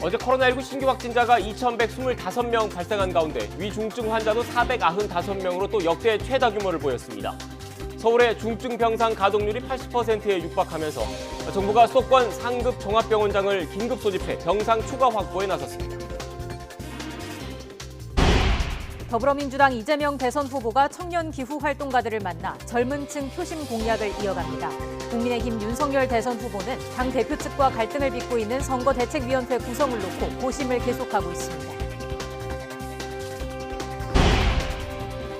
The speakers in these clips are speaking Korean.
어제 코로나19 신규 확진자가 2,125명 발생한 가운데 위중증 환자도 495명으로 또 역대 최다 규모를 보였습니다. 서울의 중증 병상 가동률이 80%에 육박하면서 정부가 수도권 상급 종합병원장을 긴급 소집해 병상 추가 확보에 나섰습니다. 더불어민주당 이재명 대선 후보가 청년 기후 활동가들을 만나 젊은 층 표심 공약을 이어갑니다. 국민의힘 윤석열 대선 후보는 당 대표 측과 갈등을 빚고 있는 선거대책위원회 구성을 놓고 고심을 계속하고 있습니다.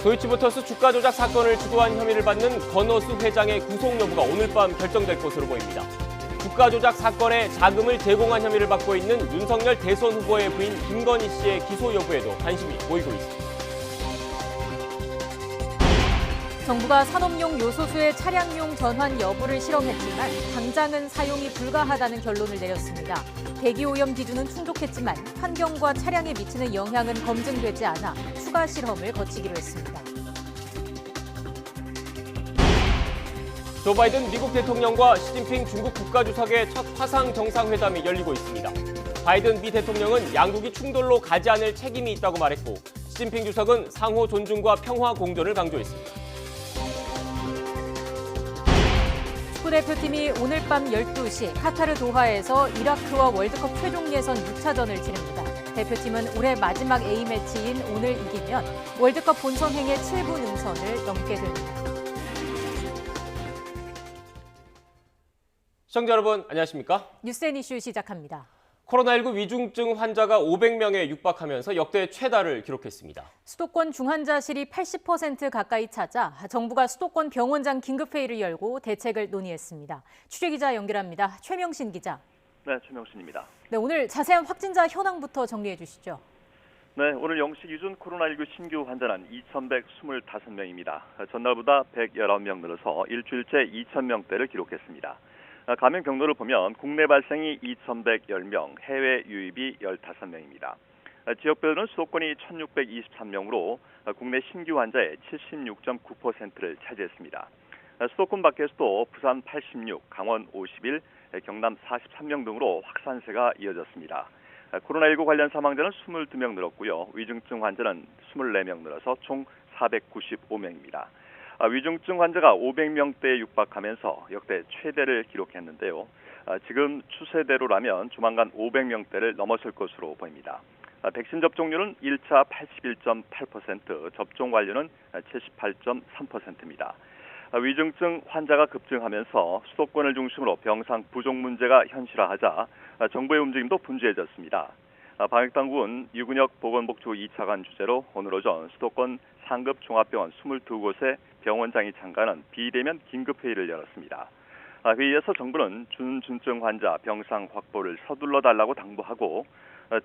도이치모터스 주가 조작 사건을 주도한 혐의를 받는 권오수 회장의 구속 여부가 오늘 밤 결정될 것으로 보입니다. 주가 조작 사건에 자금을 제공한 혐의를 받고 있는 윤석열 대선 후보의 부인 김건희 씨의 기소 여부에도 관심이 모이고 있습니다. 정부가 산업용 요소수의 차량용 전환 여부를 실험했지만 당장은 사용이 불가하다는 결론을 내렸습니다. 대기오염 기준은 충족했지만 환경과 차량에 미치는 영향은 검증되지 않아 추가 실험을 거치기로 했습니다. 조 바이든 미국 대통령과 시진핑 중국 국가주석의 첫 화상 정상회담이 열리고 있습니다. 바이든 미 대통령은 양국이 충돌로 가지 않을 책임이 있다고 말했고 시진핑 주석은 상호 존중과 평화 공존을 강조했습니다. 축구대표팀이 오늘 밤 12시 카타르 도하에서 이라크와 월드컵 최종 예선 6차전을 치릅니다. 대표팀은 올해 마지막 A매치인 오늘 이기면 월드컵 본선행의 7분 능선을 넘게 됩니다. 시청자 여러분 안녕하십니까? 뉴스앤 이슈 시작합니다. 코로나19 위중증 환자가 500명에 육박하면서 역대 최다를 기록했습니다. 수도권 중환자실이 80% 가까이 차자 정부가 수도권 병원장 긴급회의를 열고 대책을 논의했습니다. 취재기자 연결합니다. 최명신 기자. 네, 최명신입니다. 네, 오늘 자세한 확진자 현황부터 정리해 주시죠. 네, 오늘 영시 기준 코로나19 신규 환자는 2,125명입니다. 전날보다 119명 늘어서 일주일째 2,000명대를 기록했습니다. 감염 경로를 보면 국내 발생이 2,110명, 해외 유입이 15명입니다. 지역별로는 수도권이 1,623명으로 국내 신규 환자의 76.9%를 차지했습니다. 수도권 밖에서도 부산 86, 강원 51, 경남 43명 등으로 확산세가 이어졌습니다. 코로나19 관련 사망자는 22명 늘었고요. 위중증 환자는 24명 늘어서 총 495명입니다. 위중증 환자가 500명대에 육박하면서 역대 최대를 기록했는데요. 지금 추세대로라면 조만간 500명대를 넘어설 것으로 보입니다. 백신 접종률은 1차 81.8%, 접종 완료는 78.3%입니다. 위중증 환자가 급증하면서 수도권을 중심으로 병상 부족 문제가 현실화하자 정부의 움직임도 분주해졌습니다. 방역당국은 유근혁 보건복지부 2차관 주재로 오늘 오전 수도권 상급 종합병원 22곳에 병원장이 참가하는 비대면 긴급회의를 열었습니다. 회의에서 정부는 준중증 환자 병상 확보를 서둘러 달라고 당부하고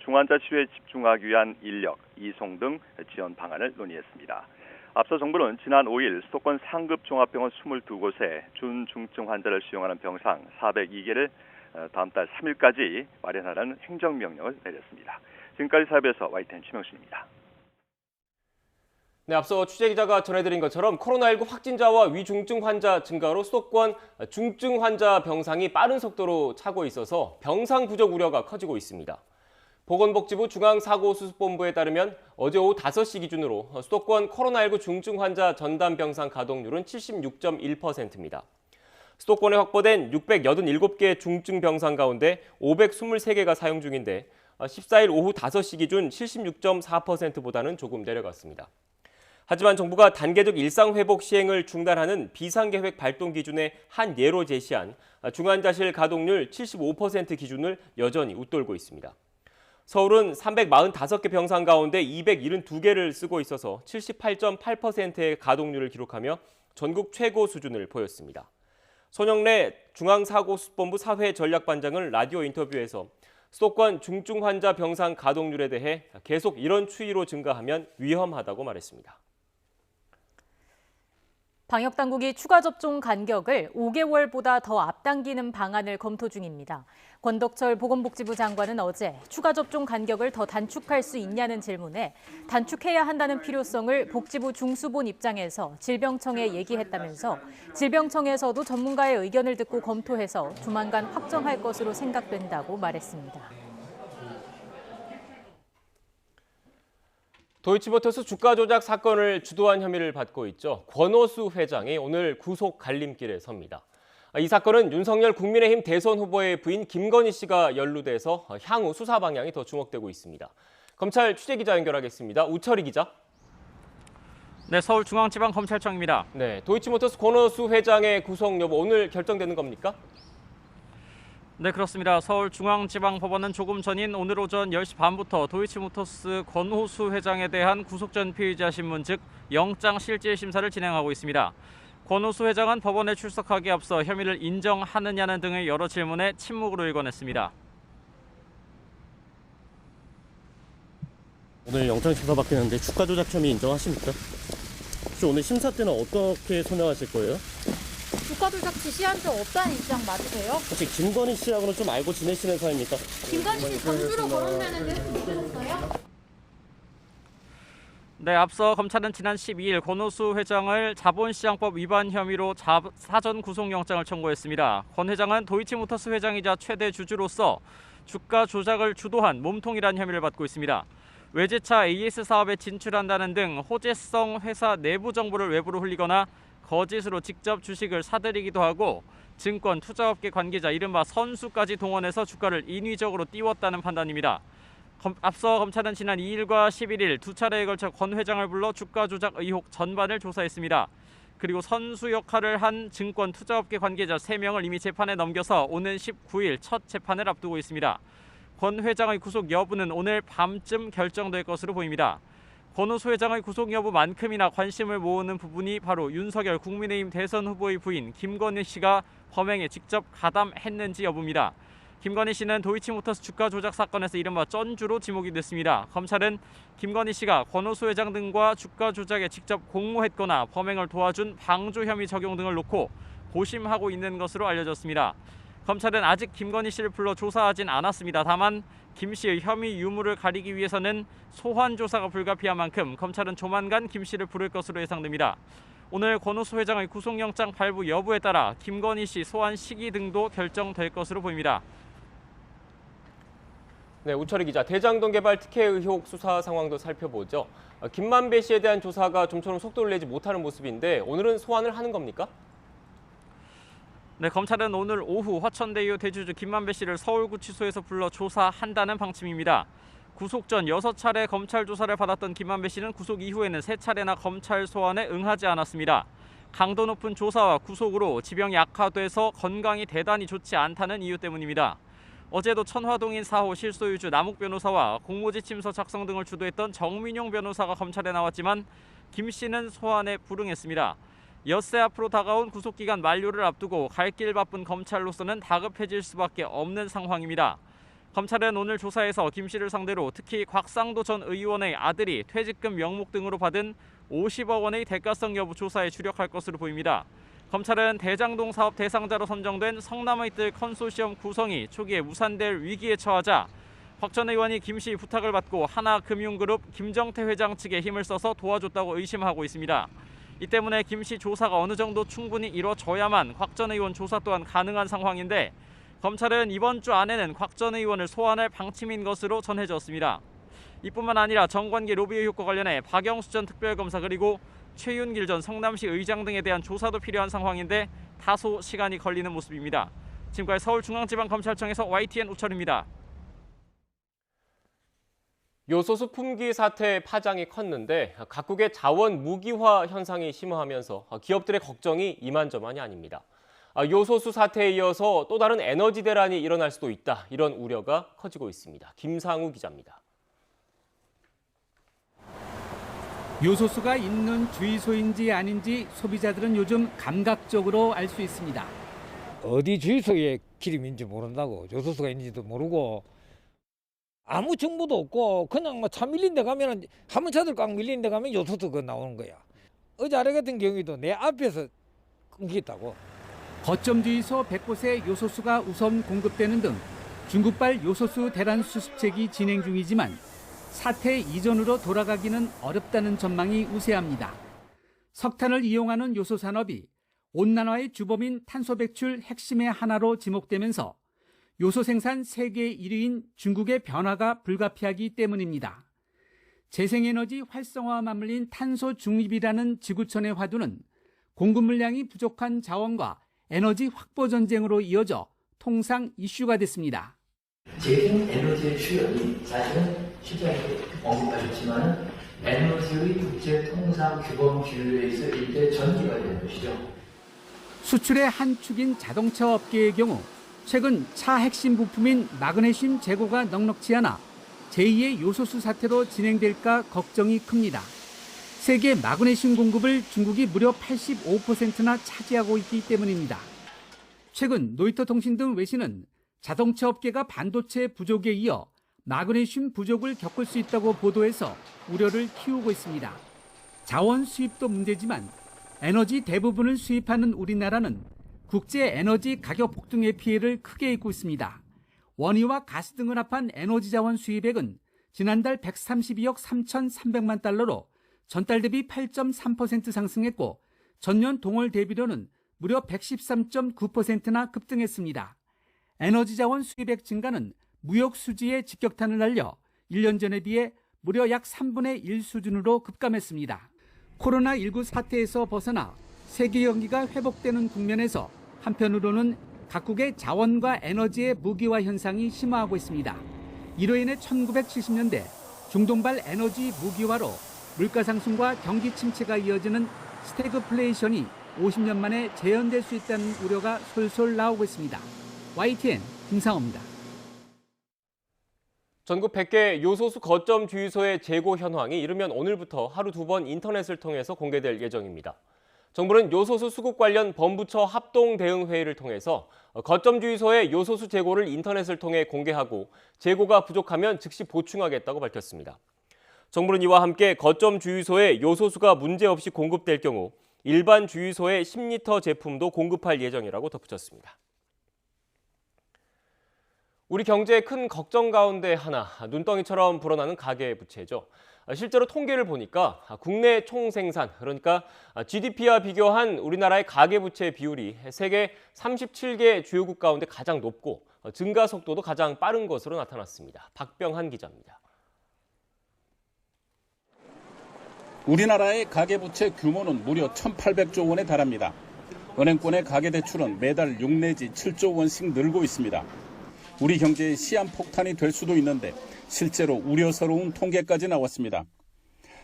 중환자 치료에 집중하기 위한 인력, 이송 등 지원 방안을 논의했습니다. 앞서 정부는 지난 5일 수도권 상급 종합병원 22곳에 준중증 환자를 수용하는 병상 402개를 다음 달 3일까지 마련하라는 행정명령을 내렸습니다. 지금까지 사업에서 YTN 최명신입니다. 네, 앞서 취재기자가 전해드린 것처럼 코로나19 확진자와 위중증 환자 증가로 수도권 중증 환자 병상이 빠른 속도로 차고 있어서 병상 부족 우려가 커지고 있습니다. 보건복지부 중앙사고수습본부에 따르면 어제 오후 5시 기준으로 수도권 코로나19 중증 환자 전담 병상 가동률은 76.1%입니다. 수도권에 확보된 687개 중증 병상 가운데 523개가 사용 중인데 14일 오후 5시 기준 76.4%보다는 조금 내려갔습니다. 하지만 정부가 단계적 일상회복 시행을 중단하는 비상계획 발동 기준의 한 예로 제시한 중환자실 가동률 75% 기준을 여전히 웃돌고 있습니다. 서울은 345개 병상 가운데 272개를 쓰고 있어서 78.8%의 가동률을 기록하며 전국 최고 수준을 보였습니다. 손영래 중앙사고수습본부 사회전략반장은 라디오 인터뷰에서 수도권 중증 환자 병상 가동률에 대해 계속 이런 추이로 증가하면 위험하다고 말했습니다. 방역당국이 추가 접종 간격을 5개월보다 더 앞당기는 방안을 검토 중입니다. 권덕철 보건복지부 장관은 어제 추가 접종 간격을 더 단축할 수 있냐는 질문에 단축해야 한다는 필요성을 복지부 중수본 입장에서 질병청에 얘기했다면서 질병청에서도 전문가의 의견을 듣고 검토해서 조만간 확정할 것으로 생각된다고 말했습니다. 도이치모터스 주가 조작 사건을 주도한 혐의를 받고 있죠. 권오수 회장이 오늘 구속 갈림길에 섭니다. 이 사건은 윤석열 국민의힘 대선 후보의 부인 김건희 씨가 연루돼서 향후 수사 방향이 더 주목되고 있습니다. 검찰 취재기자 연결하겠습니다. 우철희 기자. 네, 서울중앙지방검찰청입니다. 네, 도이치모터스 권오수 회장의 구속 여부 오늘 결정되는 겁니까? 네, 그렇습니다. 서울중앙지방법원은 조금 전인 오늘 오전 10시 반부터 도이치모터스 권오수 회장에 대한 구속 전 피의자 신문 즉 영장 실질 심사를 진행하고 있습니다. 권오수 회장은 법원에 출석하기에 앞서 혐의를 인정하느냐는 등의 여러 질문에 침묵으로 일관했습니다. 오늘 영장 심사 받겠는데 주가 조작 혐의 인정하십니까? 혹시 오늘 심사 때는 어떻게 설명하실 거예요? 주가 조작 지시한 적 없다는 입장 맞으세요? 혹시 김건희 씨하고는 좀 알고 지내시는 사이입니까? 김건희 씨 전주로 거론되는 데 믿으셨어요? 네, 앞서 검찰은 지난 12일 권오수 회장을 자본시장법 위반 혐의로 사전 구속영장을 청구했습니다. 권 회장은 도이치모터스 회장이자 최대 주주로서 주가 조작을 주도한 몸통이라는 혐의를 받고 있습니다. 외제차 AS 사업에 진출한다는 등 호재성 회사 내부 정보를 외부로 흘리거나 거짓으로 직접 주식을 사들이기도 하고 증권 투자업계 관계자 이른바 선수까지 동원해서 주가를 인위적으로 띄웠다는 판단입니다. 앞서 검찰은 지난 2일과 11일 두 차례에 걸쳐 권 회장을 불러 주가 조작 의혹 전반을 조사했습니다. 그리고 선수 역할을 한 증권 투자업계 관계자 3명을 이미 재판에 넘겨서 오는 19일 첫 재판을 앞두고 있습니다. 권 회장의 구속 여부는 오늘 밤쯤 결정될 것으로 보입니다. 권오수 회장의 구속 여부만큼이나 관심을 모으는 부분이 바로 윤석열 국민의힘 대선 후보의 부인 김건희 씨가 범행에 직접 가담했는지 여부입니다. 김건희 씨는 도이치모터스 주가 조작 사건에서 이른바 쩐주로 지목이 됐습니다. 검찰은 김건희 씨가 권오수 회장 등과 주가 조작에 직접 공모했거나 범행을 도와준 방조 혐의 적용 등을 놓고 고심하고 있는 것으로 알려졌습니다. 검찰은 아직 김건희 씨를 불러 조사하진 않았습니다. 다만 김 씨의 혐의 유무를 가리기 위해서는 소환 조사가 불가피한 만큼 검찰은 조만간 김 씨를 부를 것으로 예상됩니다. 오늘 권오수 회장의 구속영장 발부 여부에 따라 김건희 씨 소환 시기 등도 결정될 것으로 보입니다. 네, 우철희 기자. 대장동 개발 특혜 의혹 수사 상황도 살펴보죠. 김만배 씨에 대한 조사가 좀처럼 속도를 내지 못하는 모습인데 오늘은 소환을 하는 겁니까? 네, 검찰은 오늘 오후 화천대유 대주주 김만배 씨를 서울구치소에서 불러 조사한다는 방침입니다. 구속 전 6차례 검찰 조사를 받았던 김만배 씨는 구속 이후에는 3차례나 검찰 소환에 응하지 않았습니다. 강도 높은 조사와 구속으로 지병이 악화돼서 건강이 대단히 좋지 않다는 이유 때문입니다. 어제도 천화동인 4호 실소유주 남욱 변호사와 공모지침서 작성 등을 주도했던 정민용 변호사가 검찰에 나왔지만 김 씨는 소환에 불응했습니다. 엿새 앞으로 다가온 구속기간 만료를 앞두고 갈 길 바쁜 검찰로서는 다급해질 수밖에 없는 상황입니다. 검찰은 오늘 조사에서 김 씨를 상대로 특히 곽상도 전 의원의 아들이 퇴직금 명목 등으로 받은 50억 원의 대가성 여부 조사에 주력할 것으로 보입니다. 검찰은 대장동 사업 대상자로 선정된 성남의 뜰 컨소시엄 구성이 초기에 무산될 위기에 처하자 곽 전 의원이 김 씨 부탁을 받고 하나금융그룹 김정태 회장 측에 힘을 써서 도와줬다고 의심하고 있습니다. 이 때문에 김 씨 조사가 어느 정도 충분히 이뤄져야만 곽 전 의원 조사 또한 가능한 상황인데 검찰은 이번 주 안에는 곽 전 의원을 소환할 방침인 것으로 전해졌습니다. 이뿐만 아니라 정관계 로비 의혹과 관련해 박영수 전 특별검사 그리고 최윤길 전 성남시 의장 등에 대한 조사도 필요한 상황인데 다소 시간이 걸리는 모습입니다. 지금까지 서울중앙지방검찰청에서 YTN 우철입니다. 요소수 품귀 사태 파장이 컸는데 각국의 자원 무기화 현상이 심화하면서 기업들의 걱정이 이만저만이 아닙니다. 요소수 사태에 이어서 또 다른 에너지 대란이 일어날 수도 있다. 이런 우려가 커지고 있습니다. 김상우 기자입니다. 요소수가 있는 주유소인지 아닌지 소비자들은 요즘 감각적으로 알 수 있습니다. 어디 주유소에 기름인지 모른다고 요소수가 있는지도 모르고 아무 정보도 없고 그냥 뭐 차 밀린 데 가면은 한번 차들 꽉 밀린 데 가면 요소수가 나오는 거야. 어제 아래 같은 경우에도 내 앞에서 끊겼다고. 거점 주유소 100곳에 요소수가 우선 공급되는 등 중국발 요소수 대란 수습책이 진행 중이지만 사태 이전으로 돌아가기는 어렵다는 전망이 우세합니다. 석탄을 이용하는 요소 산업이 온난화의 주범인 탄소 배출 핵심의 하나로 지목되면서 요소 생산 세계 1위인 중국의 변화가 불가피하기 때문입니다. 재생에너지 활성화와 맞물린 탄소 중립이라는 지구촌의 화두는 공급 물량이 부족한 자원과 에너지 확보 전쟁으로 이어져 통상 이슈가 됐습니다. 재생에너지의 수요는 사실은 실장님이 언급하셨지만 에너지의 국제 통상 규범 기율에서 일대 전기가 되는 것이죠. 수출의 한 축인 자동차 업계의 경우 최근 차 핵심 부품인 마그네슘 재고가 넉넉지 않아 제2의 요소수 사태로 진행될까 걱정이 큽니다. 세계 마그네슘 공급을 중국이 무려 85%나 차지하고 있기 때문입니다. 최근 로이터 통신 등 외신은 자동차 업계가 반도체 부족에 이어 마그네슘 부족을 겪을 수 있다고 보도해서 우려를 키우고 있습니다. 자원 수입도 문제지만 에너지 대부분을 수입하는 우리나라는 국제 에너지 가격 폭등의 피해를 크게 입고 있습니다. 원유와 가스 등을 합한 에너지 자원 수입액은 지난달 132억 3,300만 달러로 전달 대비 8.3% 상승했고 전년 동월 대비로는 무려 113.9%나 급등했습니다. 에너지 자원 수입액 증가는 무역 수지에 직격탄을 날려 1년 전에 비해 무려 약 3분의 1 수준으로 급감했습니다. 코로나19 사태에서 벗어나 세계 경기가 회복되는 국면에서 한편으로는 각국의 자원과 에너지의 무기화 현상이 심화하고 있습니다. 이로 인해 1970년대 중동발 에너지 무기화로 물가 상승과 경기 침체가 이어지는 스태그플레이션이 50년 만에 재현될 수 있다는 우려가 솔솔 나오고 있습니다. YTN 김상호입니다. 전국 100개 요소수 거점 주유소의 재고 현황이 이르면 오늘부터 하루 2번 인터넷을 통해서 공개될 예정입니다. 정부는 요소수 수급 관련 범부처 합동 대응 회의를 통해서 거점 주유소의 요소수 재고를 인터넷을 통해 공개하고 재고가 부족하면 즉시 보충하겠다고 밝혔습니다. 정부는 이와 함께 거점 주유소에 요소수가 문제없이 공급될 경우 일반 주유소에 10리터 제품도 공급할 예정이라고 덧붙였습니다. 우리 경제의 큰 걱정 가운데 하나, 눈덩이처럼 불어나는 가계부채죠. 실제로 통계를 보니까 국내 총생산, 그러니까 GDP와 비교한 우리나라의 가계부채 비율이 세계 37개 주요국 가운데 가장 높고 증가 속도도 가장 빠른 것으로 나타났습니다. 박병한 기자입니다. 우리나라의 가계부채 규모는 무려 1,800조 원에 달합니다. 은행권의 가계대출은 매달 6 내지 7조 원씩 늘고 있습니다. 우리 경제의 시한폭탄이 될 수도 있는데 실제로 우려스러운 통계까지 나왔습니다.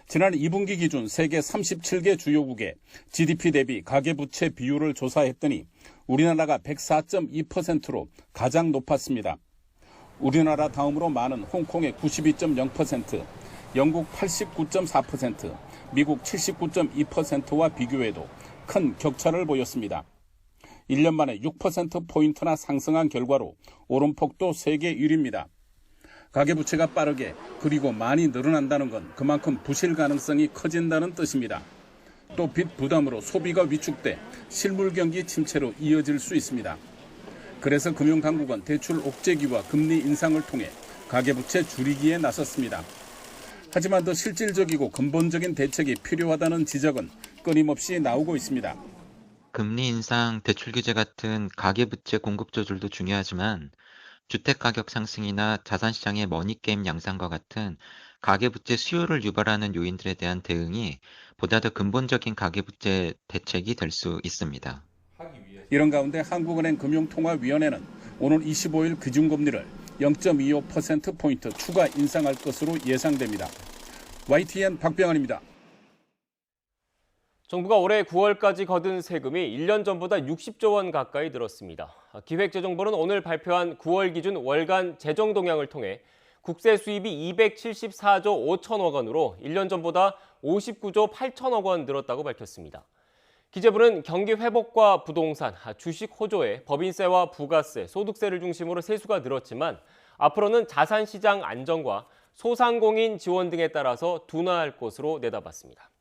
지난 2분기 기준 세계 37개 주요국의 GDP 대비 가계부채 비율을 조사했더니 우리나라가 104.2%로 가장 높았습니다. 우리나라 다음으로 많은 홍콩의 92.0%, 영국 89.4%, 미국 79.2%와 비교해도 큰 격차를 보였습니다. 1년 만에 6%포인트나 상승한 결과로 오름폭도 세계 1위입니다. 가계부채가 빠르게 그리고 많이 늘어난다는 건 그만큼 부실 가능성이 커진다는 뜻입니다. 또 빚 부담으로 소비가 위축돼 실물 경기 침체로 이어질 수 있습니다. 그래서 금융당국은 대출 옥죄기와 금리 인상을 통해 가계부채 줄이기에 나섰습니다. 하지만 더 실질적이고 근본적인 대책이 필요하다는 지적은 끊임없이 나오고 있습니다. 금리 인상, 대출 규제 같은 가계부채 공급 조절도 중요하지만 주택가격 상승이나 자산시장의 머니게임 양상과 같은 가계부채 수요를 유발하는 요인들에 대한 대응이 보다 더 근본적인 가계부채 대책이 될 수 있습니다. 이런 가운데 한국은행 금융통화위원회는 오늘 25일 기준금리를 0.25%포인트 추가 인상할 것으로 예상됩니다. YTN 박병환입니다. 정부가 올해 9월까지 거둔 세금이 1년 전보다 60조 원 가까이 늘었습니다. 기획재정부는 오늘 발표한 9월 기준 월간 재정 동향을 통해 국세 수입이 274조 5천억 원으로 1년 전보다 59조 8천억 원 늘었다고 밝혔습니다. 기재부는 경기 회복과 부동산, 주식 호조에 법인세와 부가세, 소득세를 중심으로 세수가 늘었지만 앞으로는 자산시장 안정과 소상공인 지원 등에 따라서 둔화할 것으로 내다봤습니다.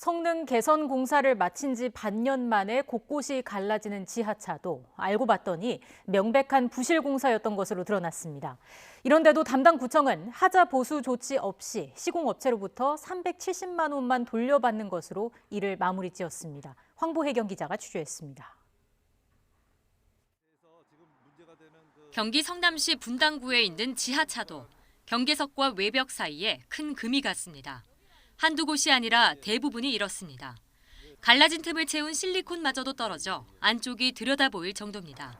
성능 개선 공사를 마친 지 반년 만에 곳곳이 갈라지는 지하차도 알고 봤더니 명백한 부실 공사였던 것으로 드러났습니다. 이런데도 담당 구청은 하자 보수 조치 없이 시공업체로부터 370만 원만 돌려받는 것으로 이를 마무리 지었습니다. 황보혜경 기자가 취재했습니다. 경기 성남시 분당구에 있는 지하차도. 경계석과 외벽 사이에 큰 금이 갔습니다. 한두 곳이 아니라 대부분이 이렇습니다. 갈라진 틈을 채운 실리콘마저도 떨어져 안쪽이 들여다보일 정도입니다.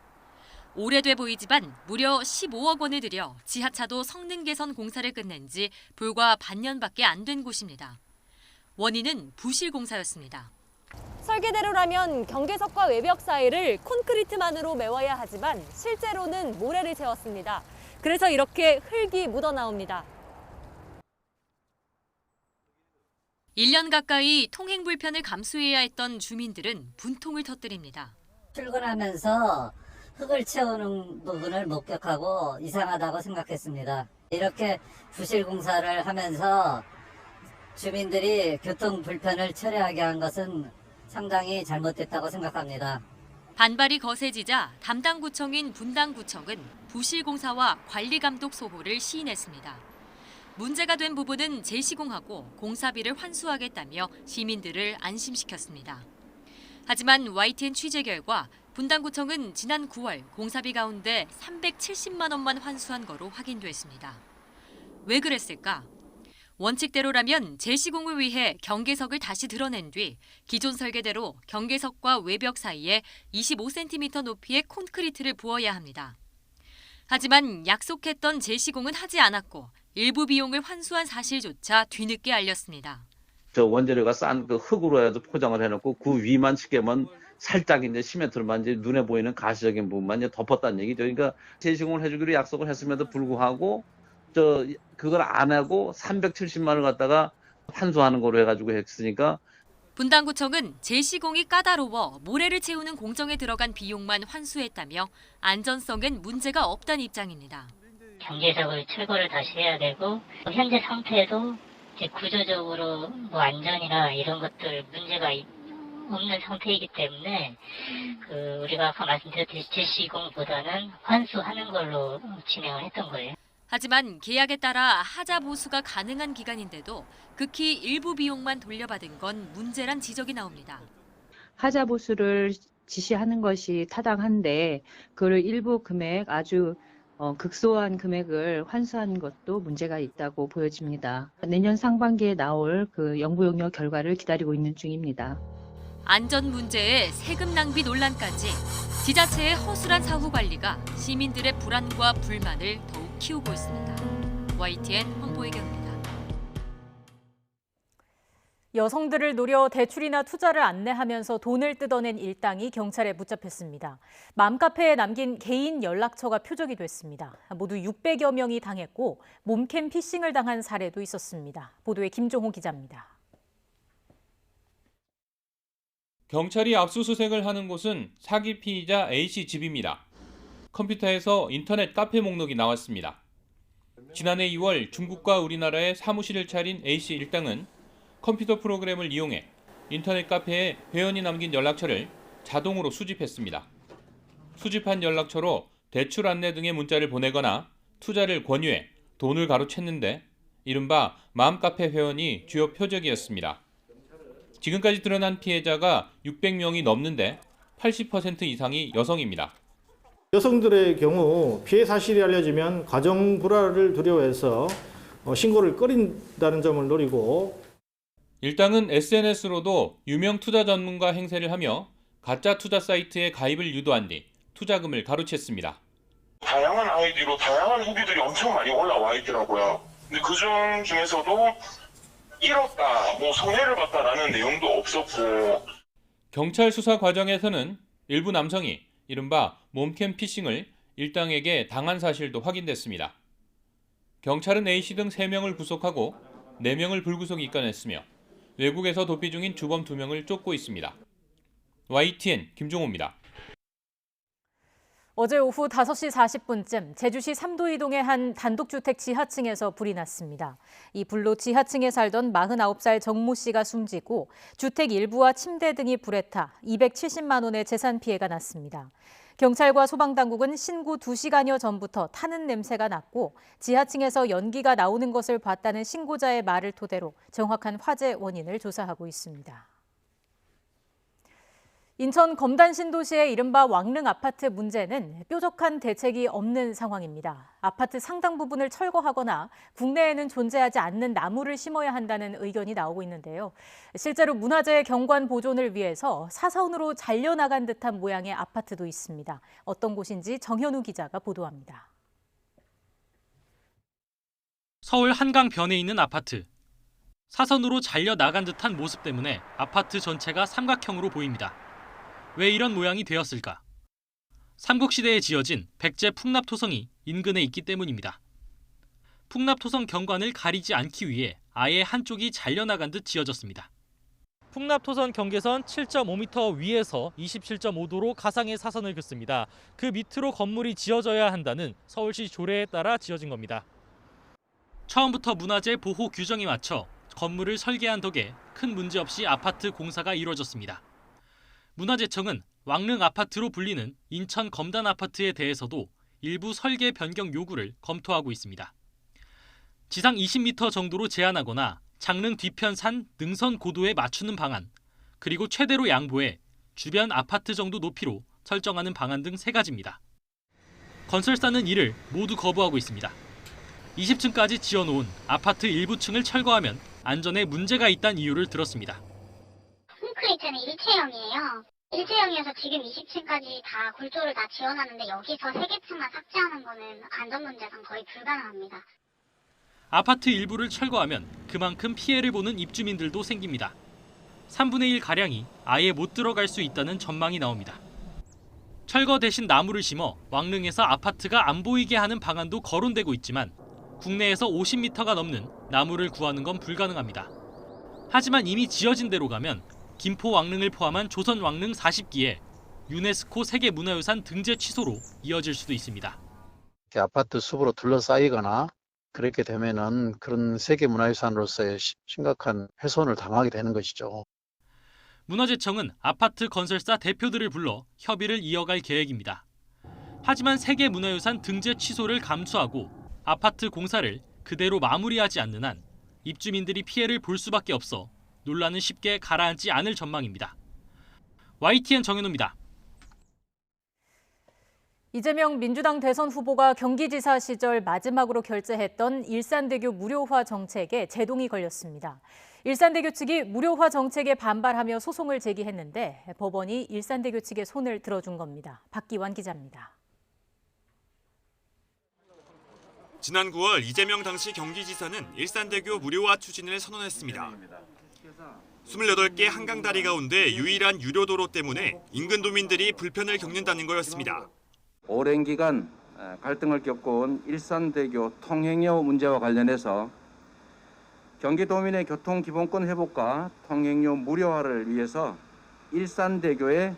오래돼 보이지만 무려 15억 원을 들여 지하차도 성능 개선 공사를 끝낸 지 불과 반년밖에 안 된 곳입니다. 원인은 부실 공사였습니다. 설계대로라면 경계석과 외벽 사이를 콘크리트만으로 메워야 하지만 실제로는 모래를 채웠습니다. 그래서 이렇게 흙이 묻어나옵니다. 1년 가까이 통행 불편을 감수해야 했던 주민들은 분통을 터뜨립니다. 출근하면서 흙을 채우는 부분을 목격하고 이상하다고 생각했습니다. 이렇게 부실 공사를 하면서 주민들이 교통 불편을 철회하게 한 것은 상당히 잘못됐다고 생각합니다. 반발이 거세지자 담당 구청인 분당구청은 부실 공사와 관리 감독 소홀을 시인했습니다. 문제가 된 부분은 재시공하고 공사비를 환수하겠다며 시민들을 안심시켰습니다. 하지만 YTN 취재 결과 분당구청은 지난 9월 공사비 가운데 370만 원만 환수한 거로 확인됐습니다. 왜 그랬을까? 원칙대로라면 재시공을 위해 경계석을 다시 드러낸 뒤 기존 설계대로 경계석과 외벽 사이에 25cm 높이의 콘크리트를 부어야 합니다. 하지만 약속했던 재시공은 하지 않았고 일부 비용을 환수한 사실조차 뒤늦게 알렸습니다. 저 원재료가 싼 그 흙으로라도 포장을 해놓고 그 위만 칠게만 살짝 이제 시멘트로만 이제 눈에 보이는 가시적인 부분만 이제 덮었다는 얘기죠. 그러니까 재시공을 해주기로 약속을 했음에도 불구하고 그걸 안 하고 370만 원을 갖다가 환수하는 거로 해가지고 했으니까. 분당구청은 재시공이 까다로워 모래를 채우는 공정에 들어간 비용만 환수했다며 안전성엔 문제가 없다는 입장입니다. 경계석을 철거를 다시 해야 되고 현재 상태도 이제 구조적으로 뭐 안전이나 이런 것들 문제가 없는 상태이기 때문에 우리가 아까 말씀드렸듯이 재시공보다는 환수하는 걸로 진행을 했던 거예요. 하지만 계약에 따라 하자 보수가 가능한 기간인데도 극히 일부 비용만 돌려받은 건 문제란 지적이 나옵니다. 하자 보수를 지시하는 것이 타당한데 그를 일부 금액 아주 극소한 금액을 환수한 것도 문제가 있다고 보여집니다. 내년 상반기에 나올 그 연구 용역 결과를 기다리고 있는 중입니다. 안전 문제에 세금 낭비 논란까지 지자체의 허술한 사후 관리가 시민들의 불안과 불만을 더욱 키우고 있습니다. YTN 황보혜경입니다. 여성들을 노려 대출이나 투자를 안내하면서 돈을 뜯어낸 일당이 경찰에 붙잡혔습니다. 맘카페에 남긴 개인 연락처가 표적이 됐습니다. 모두 600여 명이 당했고 몸캠 피싱을 당한 사례도 있었습니다. 보도에 김종호 기자입니다. 경찰이 압수수색을 하는 곳은 사기 피의자 A씨 집입니다. 컴퓨터에서 인터넷 카페 목록이 나왔습니다. 지난해 2월 중국과 우리나라에 사무실을 차린 A씨 일당은 컴퓨터 프로그램을 이용해 인터넷 카페에 회원이 남긴 연락처를 자동으로 수집했습니다. 수집한 연락처로 대출 안내 등의 문자를 보내거나 투자를 권유해 돈을 가로챘는데 이른바 맘카페 회원이 주요 표적이었습니다. 지금까지 드러난 피해자가 600명이 넘는데 80% 이상이 여성입니다. 여성들의 경우 피해 사실이 알려지면 가정 불화를 두려워해서 신고를 꺼린다는 점을 노리고 일당은 SNS로도 유명 투자 전문가 행세를 하며 가짜 투자 사이트에 가입을 유도한 뒤 투자금을 가로챘습니다. 다양한 아이디로 다양한 후기들이 엄청 많이 올라와 있더라고요. 근데 그중 중에서도 잃었다, 손해를 봤다라는 내용도 없었고. 경찰 수사 과정에서는 일부 남성이 이른바 몸캠 피싱을 일당에게 당한 사실도 확인됐습니다. 경찰은 A씨 등 3명을 구속하고 4명을 불구속 입건했으며 외국에서 도피 중인 주범 2명을 쫓고 있습니다. YTN 김종호입니다. 어제 오후 5시 40분쯤 제주시 삼도이동의 한 단독주택 지하층에서 불이 났습니다. 이 불로 지하층에 살던 49살 정모 씨가 숨지고 주택 일부와 침대 등이 불에 타 270만 원의 재산 피해가 났습니다. 경찰과 소방당국은 신고 2시간여 전부터 타는 냄새가 났고 지하층에서 연기가 나오는 것을 봤다는 신고자의 말을 토대로 정확한 화재 원인을 조사하고 있습니다. 인천 검단 신도시의 이른바 왕릉 아파트 문제는 뾰족한 대책이 없는 상황입니다. 아파트 상당 부분을 철거하거나 국내에는 존재하지 않는 나무를 심어야 한다는 의견이 나오고 있는데요. 실제로 문화재 경관 보존을 위해서 사선으로 잘려나간 듯한 모양의 아파트도 있습니다. 어떤 곳인지 정현우 기자가 보도합니다. 서울 한강변에 있는 아파트. 사선으로 잘려나간 듯한 모습 때문에 아파트 전체가 삼각형으로 보입니다. 왜 이런 모양이 되었을까? 삼국시대에 지어진 백제 풍납토성이 인근에 있기 때문입니다. 풍납토성 경관을 가리지 않기 위해 아예 한쪽이 잘려나간 듯 지어졌습니다. 풍납토성 경계선 7.5m 위에서 27.5도로 가상의 사선을 긋습니다. 그 밑으로 건물이 지어져야 한다는 서울시 조례에 따라 지어진 겁니다. 처음부터 문화재 보호 규정에 맞춰 건물을 설계한 덕에 큰 문제 없이 아파트 공사가 이루어졌습니다. 문화재청은 왕릉 아파트로 불리는 인천 검단 아파트에 대해서도 일부 설계 변경 요구를 검토하고 있습니다. 지상 20m 정도로 제한하거나 장릉 뒤편 산 능선 고도에 맞추는 방안, 그리고 최대로 양보해 주변 아파트 정도 높이로 설정하는 방안 등 3가지입니다. 건설사는 이를 모두 거부하고 있습니다. 20층까지 지어놓은 아파트 일부 층을 철거하면 안전에 문제가 있다는 이유를 들었습니다. 콘크리트는 일체형이에요. 일체형이어서 지금 20층까지 다 골조를 다 지어놨는데 여기서 3개 층만 삭제하는 거는 안전 문제상 거의 불가능합니다. 아파트 일부를 철거하면 그만큼 피해를 보는 입주민들도 생깁니다. 3분의 1가량이 아예 못 들어갈 수 있다는 전망이 나옵니다. 철거 대신 나무를 심어 왕릉에서 아파트가 안 보이게 하는 방안도 거론되고 있지만 국내에서 50m가 넘는 나무를 구하는 건 불가능합니다. 하지만 이미 지어진 대로 가면 김포 왕릉을 포함한 조선 왕릉 40기에 유네스코 세계문화유산 등재 취소로 이어질 수도 있습니다. 아파트 숲으로 둘러싸이거나 그렇게 되면은 그런 세계문화유산으로서의 심각한 훼손을 당하게 되는 것이죠. 문화재청은 아파트 건설사 대표들을 불러 협의를 이어갈 계획입니다. 하지만 세계문화유산 등재 취소를 감수하고 아파트 공사를 그대로 마무리하지 않는 한 입주민들이 피해를 볼 수밖에 없어 논란은 쉽게 가라앉지 않을 전망입니다. YTN 정현우입니다. 이재명 민주당 대선 후보가 경기지사 시절 마지막으로 결재했던 일산대교 무료화 정책에 제동이 걸렸습니다. 일산대교 측이 무료화 정책에 반발하며 소송을 제기했는데 법원이 일산대교 측의 손을 들어준 겁니다. 박기환 기자입니다. 지난 9월 이재명 당시 경기지사는 일산대교 무료화 추진을 선언했습니다. 28개 한강다리 가운데 유일한 유료도로 때문에 인근 도민들이 불편을 겪는다는 거였습니다. 오랜 기간 갈등을 겪어온 일산대교 통행료 문제와 관련해서 경기도민의 교통기본권 회복과 통행료 무료화를 위해서 일산대교의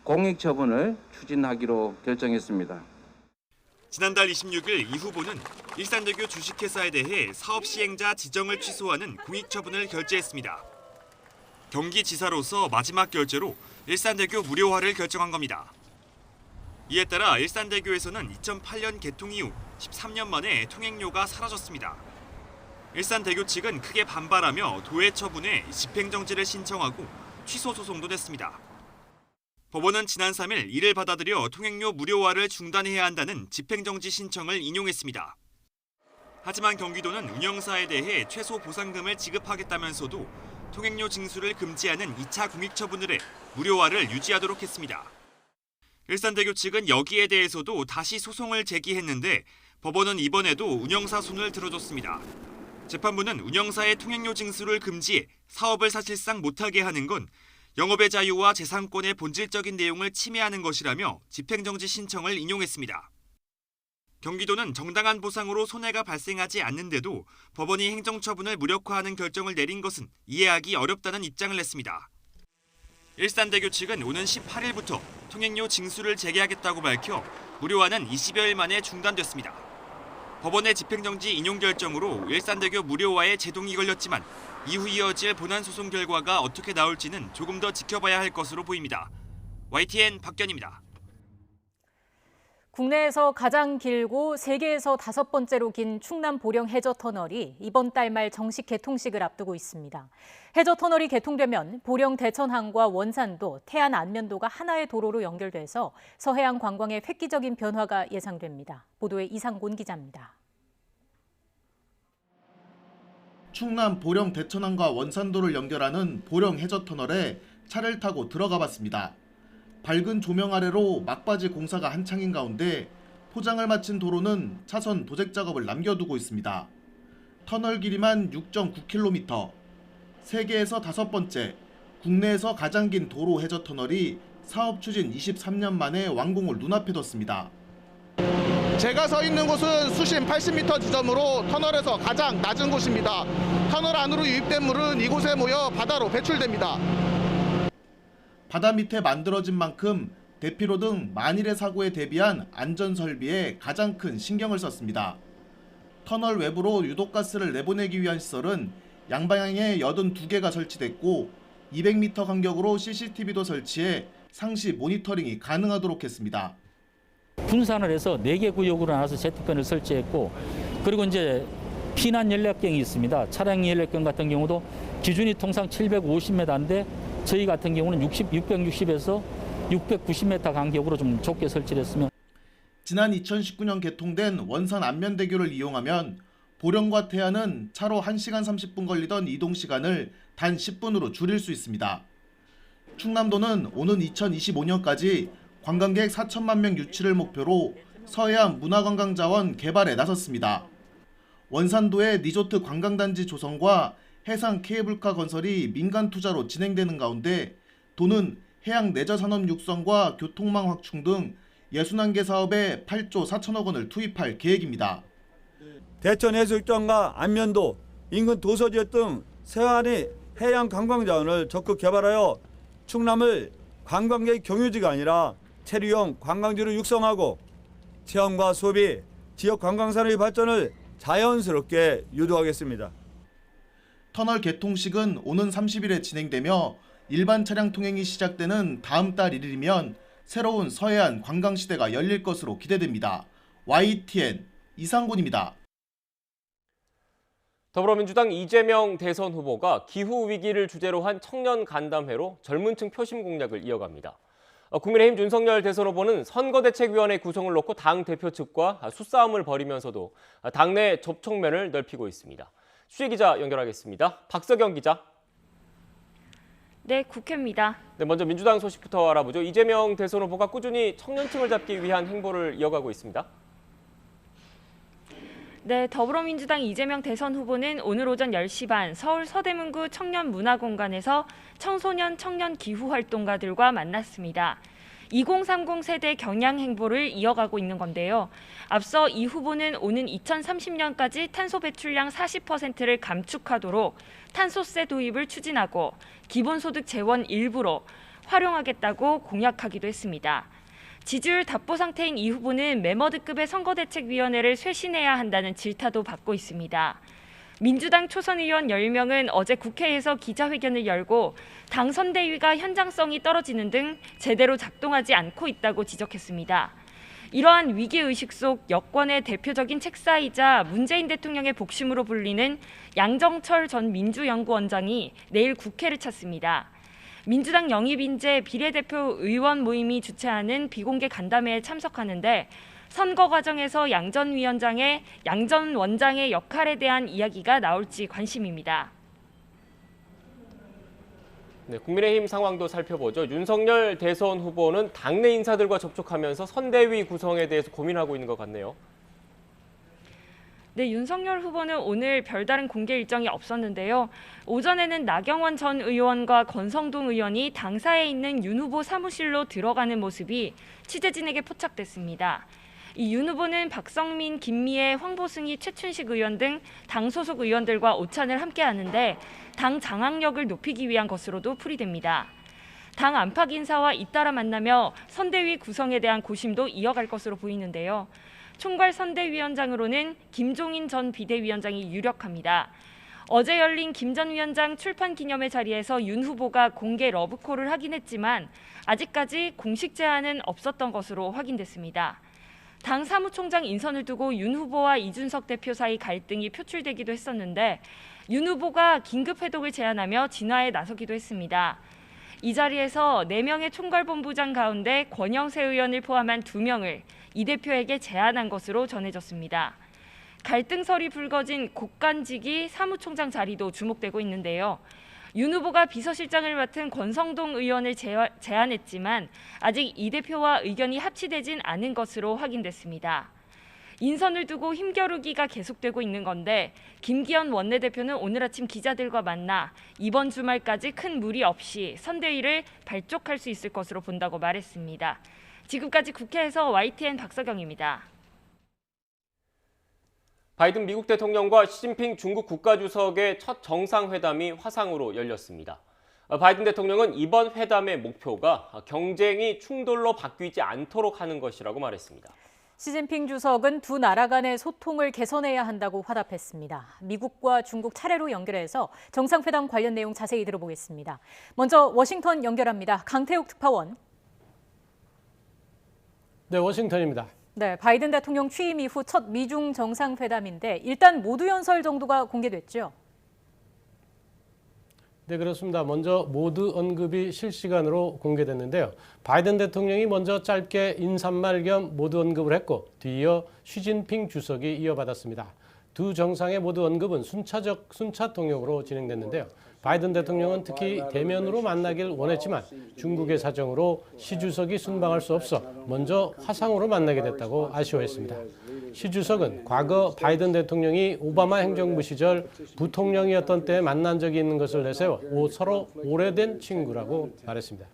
공익처분을 추진하기로 결정했습니다. 지난달 26일 이 후보는 일산대교 주식회사에 대해 사업 시행자 지정을 취소하는 공익처분을 결재했습니다. 경기지사로서 마지막 결재로 일산대교 무료화를 결정한 겁니다. 이에 따라 일산대교에서는 2008년 개통 이후 13년 만에 통행료가 사라졌습니다. 일산대교 측은 크게 반발하며 도의 처분에 집행정지를 신청하고 취소 소송도 냈습니다. 법원은 지난 3일 이를 받아들여 통행료 무료화를 중단해야 한다는 집행정지 신청을 인용했습니다. 하지만 경기도는 운영사에 대해 최소 보상금을 지급하겠다면서도 통행료 징수를 금지하는 2차 공익처분을 해 무료화를 유지하도록 했습니다. 일산대교 측은 여기에 대해서도 다시 소송을 제기했는데 법원은 이번에도 운영사 손을 들어줬습니다. 재판부는 운영사의 통행료 징수를 금지해 사업을 사실상 못하게 하는 건 영업의 자유와 재산권의 본질적인 내용을 침해하는 것이라며 집행정지 신청을 인용했습니다. 경기도는 정당한 보상으로 손해가 발생하지 않는데도 법원이 행정처분을 무력화하는 결정을 내린 것은 이해하기 어렵다는 입장을 냈습니다. 일산대교 측은 오는 18일부터 통행료 징수를 재개하겠다고 밝혀 무료화는 20여일 만에 중단됐습니다. 법원의 집행정지 인용 결정으로 일산대교 무료화에 제동이 걸렸지만 이후 이어질 본안 소송 결과가 어떻게 나올지는 조금 더 지켜봐야 할 것으로 보입니다. YTN 박견입니다. 국내에서 가장 길고 세계에서 5번째로 긴 충남 보령 해저 터널이 이번 달 말 정식 개통식을 앞두고 있습니다. 해저 터널이 개통되면 보령 대천항과 원산도, 태안 안면도가 하나의 도로로 연결돼서 서해안 관광에 획기적인 변화가 예상됩니다. 보도에 이상곤 기자입니다. 충남 보령 대천항과 원산도를 연결하는 보령 해저 터널에 차를 타고 들어가 봤습니다. 밝은 조명 아래로 막바지 공사가 한창인 가운데 포장을 마친 도로는 차선 도색 작업을 남겨두고 있습니다. 터널 길이만 6.9km, 세계에서 5번째, 국내에서 가장 긴 도로 해저 터널이 사업 추진 23년 만에 완공을 눈앞에 뒀습니다. 제가 서 있는 곳은 수심 80m 지점으로 터널에서 가장 낮은 곳입니다. 터널 안으로 유입된 물은 이곳에 모여 바다로 배출됩니다. 바다 밑에 만들어진 만큼 대피로 등 만일의 사고에 대비한 안전 설비에 가장 큰 신경을 썼습니다. 터널 외부로 유독가스를 내보내기 위한 시설은 양방향에 82개가 설치됐고 200m 간격으로 CCTV도 설치해 상시 모니터링이 가능하도록 했습니다. 분산을 해서 4개 구역으로 나눠서 제트펜을 설치했고, 그리고 이제 피난 연락경이 있습니다. 차량 연락경 같은 경우도 기준이 통상 750m인데 저희 같은 경우는 660에서 690m 간격으로 좀 좁게 설치를 했으면. 지난 2019년 개통된 원산 안면대교를 이용하면 보령과 태안은 차로 1시간 30분 걸리던 이동 시간을 단 10분으로 줄일 수 있습니다. 충남도는 오는 2025년까지 관광객 4천만 명 유치를 목표로 서해안 문화관광자원 개발에 나섰습니다. 원산도의 리조트 관광단지 조성과 해상 케이블카 건설이 민간 투자로 진행되는 가운데 도는 해양 레저 산업 육성과 교통망 확충 등 61개 사업에 8조 4천억 원을 투입할 계획입니다. 대천 해수욕장과 안면도, 인근 도서지역 등 서해안의 해양 관광자원을 적극 개발하여 충남을 관광객 경유지가 아니라 체류형 관광지로 육성하고 체험과 소비, 지역 관광산업의 발전을 자연스럽게 유도하겠습니다. 터널 개통식은 오는 30일에 진행되며 일반 차량 통행이 시작되는 다음 달 1일이면 새로운 서해안 관광시대가 열릴 것으로 기대됩니다. YTN 이상곤입니다. 더불어민주당 이재명 대선 후보가 기후위기를 주제로 한 청년 간담회로 젊은 층 표심 공략을 이어갑니다. 국민의힘 윤석열 대선 후보는 선거대책위원회 구성을 놓고 당 대표 측과 수싸움을 벌이면서도 당내 접촉면을 넓히고 있습니다. 취재기자 연결하겠습니다. 박석영 기자. 네, 국회입니다. 네, 먼저 민주당 소식부터 알아보죠. 이재명 대선 후보가 꾸준히 청년층을 잡기 위한 행보를 이어가고 있습니다. 네, 더불어민주당 이재명 대선 후보는 오늘 오전 10시 반 서울 서대문구 청년문화공간에서 청소년 청년 기후활동가들과 만났습니다. 2030 세대 경향 행보를 이어가고 있는 건데요. 앞서 이 후보는 오는 2030년까지 탄소 배출량 40%를 감축하도록 탄소세 도입을 추진하고 기본소득 재원 일부로 활용하겠다고 공약하기도 했습니다. 지지율 답보 상태인 이 후보는 메머드급의 선거대책위원회를 쇄신해야 한다는 질타도 받고 있습니다. 민주당 초선 의원 10명은 어제 국회에서 기자회견을 열고 당 선대위가 현장성이 떨어지는 등 제대로 작동하지 않고 있다고 지적했습니다. 이러한 위기의식 속 여권의 대표적인 책사이자 문재인 대통령의 복심으로 불리는 양정철 전 민주연구원장이 내일 국회를 찾습니다. 민주당 영입인재 비례대표 의원 모임이 주최하는 비공개 간담회에 참석하는데 선거 과정에서 양 전 원장의 역할에 대한 이야기가 나올지 관심입니다. 네, 국민의힘 상황도 살펴보죠. 윤석열 대선 후보는 당내 인사들과 접촉하면서 선대위 구성에 대해서 고민하고 있는 것 같네요. 네, 윤석열 후보는 오늘 별다른 공개 일정이 없었는데요. 오전에는 나경원 전 의원과 권성동 의원이 당사에 있는 윤 후보 사무실로 들어가는 모습이 취재진에게 포착됐습니다. 이 윤 후보는 박성민, 김미애, 황보승희, 최춘식 의원 등 당 소속 의원들과 오찬을 함께 하는데 당 장악력을 높이기 위한 것으로도 풀이됩니다. 당 안팎 인사와 잇따라 만나며 선대위 구성에 대한 고심도 이어갈 것으로 보이는데요. 총괄 선대위원장으로는 김종인 전 비대위원장이 유력합니다. 어제 열린 김 전 위원장 출판 기념회 자리에서 윤 후보가 공개 러브콜을 하긴 했지만 아직까지 공식 제안은 없었던 것으로 확인됐습니다. 당 사무총장 인선을 두고 윤 후보와 이준석 대표 사이 갈등이 표출되기도 했었는데 윤 후보가 긴급 회동을 제안하며 진화에 나서기도 했습니다. 이 자리에서 4명의 총괄본부장 가운데 권영세 의원을 포함한 2명을 이 대표에게 제안한 것으로 전해졌습니다. 갈등설이 불거진 곡간지기 사무총장 자리도 주목되고 있는데요. 윤 후보가 비서실장을 맡은 권성동 의원을 제안했지만 아직 이 대표와 의견이 합치되진 않은 것으로 확인됐습니다. 인선을 두고 힘겨루기가 계속되고 있는 건데 김기현 원내대표는 오늘 아침 기자들과 만나 이번 주말까지 큰 무리 없이 선대위를 발족할 수 있을 것으로 본다고 말했습니다. 지금까지 국회에서 YTN 박서경입니다. 바이든 미국 대통령과 시진핑 중국 국가주석의 첫 정상회담이 화상으로 열렸습니다. 바이든 대통령은 이번 회담의 목표가 경쟁이 충돌로 바뀌지 않도록 하는 것이라고 말했습니다. 시진핑 주석은 두 나라 간의 소통을 개선해야 한다고 화답했습니다. 미국과 중국 차례로 연결해서 정상회담 관련 내용 자세히 들어보겠습니다. 먼저 워싱턴 연결합니다. 강태욱 특파원. 네, 워싱턴입니다. 네, 바이든 대통령 취임 이후 첫 미중 정상회담인데 일단 모두 연설 정도가 공개됐죠? 네, 그렇습니다. 먼저 모두 언급이 실시간으로 공개됐는데요. 바이든 대통령이 먼저 짧게 인사말 겸 모두 언급을 했고 뒤이어 시진핑 주석이 이어받았습니다. 두 정상의 모두 언급은 순차 통역으로 진행됐는데요. 바이든 대통령은 특히 대면으로 만나길 원했지만 중국의 사정으로 시 주석이 순방할 수 없어 먼저 화상으로 만나게 됐다고 아쉬워했습니다. 시 주석은 과거 바이든 대통령이 오바마 행정부 시절 부통령이었던 때 만난 적이 있는 것을 내세워 서로 오래된 친구라고 말했습니다.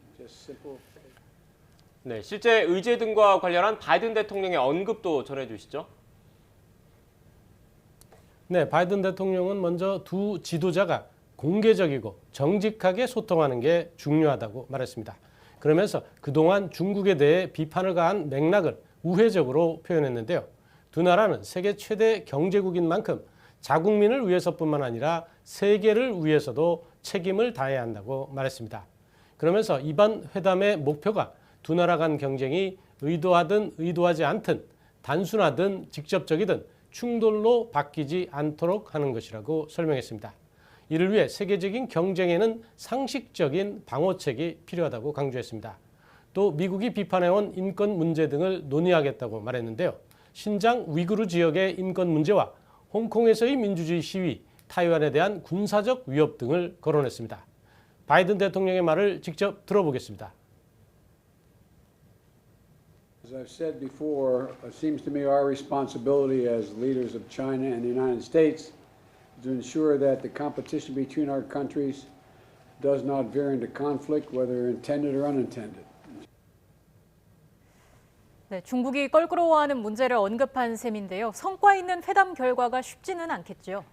네, 실제 의제 등과 관련한 바이든 대통령의 언급도 전해주시죠. 네, 바이든 대통령은 먼저 두 지도자가 공개적이고 정직하게 소통하는 게 중요하다고 말했습니다. 그러면서 그동안 중국에 대해 비판을 가한 맥락을 우회적으로 표현했는데요. 두 나라는 세계 최대 경제국인 만큼 자국민을 위해서뿐만 아니라 세계를 위해서도 책임을 다해야 한다고 말했습니다. 그러면서 이번 회담의 목표가 두 나라 간 경쟁이 의도하든 의도하지 않든 단순하든 직접적이든 충돌로 바뀌지 않도록 하는 것이라고 설명했습니다. 이를 위해 세계적인 경쟁에는 상식적인 방어책이 필요하다고 강조했습니다. 또 미국이 비판해온 인권 문제 등을 논의하겠다고 말했는데요. 신장 위구르 지역의 인권 문제와 홍콩에서의 민주주의 시위, 타이완에 대한 군사적 위협 등을 거론했습니다. 바이든 대통령의 말을 직접 들어보겠습니다. As I've said before, it seems to me our responsibility as leaders of China and the United States to ensure that the competition between our countries does not veer into conflict, whether intended or unintended. 네, 중국이 껄끄러워하는 문제를 언급한 셈인데요. 성과 있는 회담 결과가 쉽지는 않겠죠.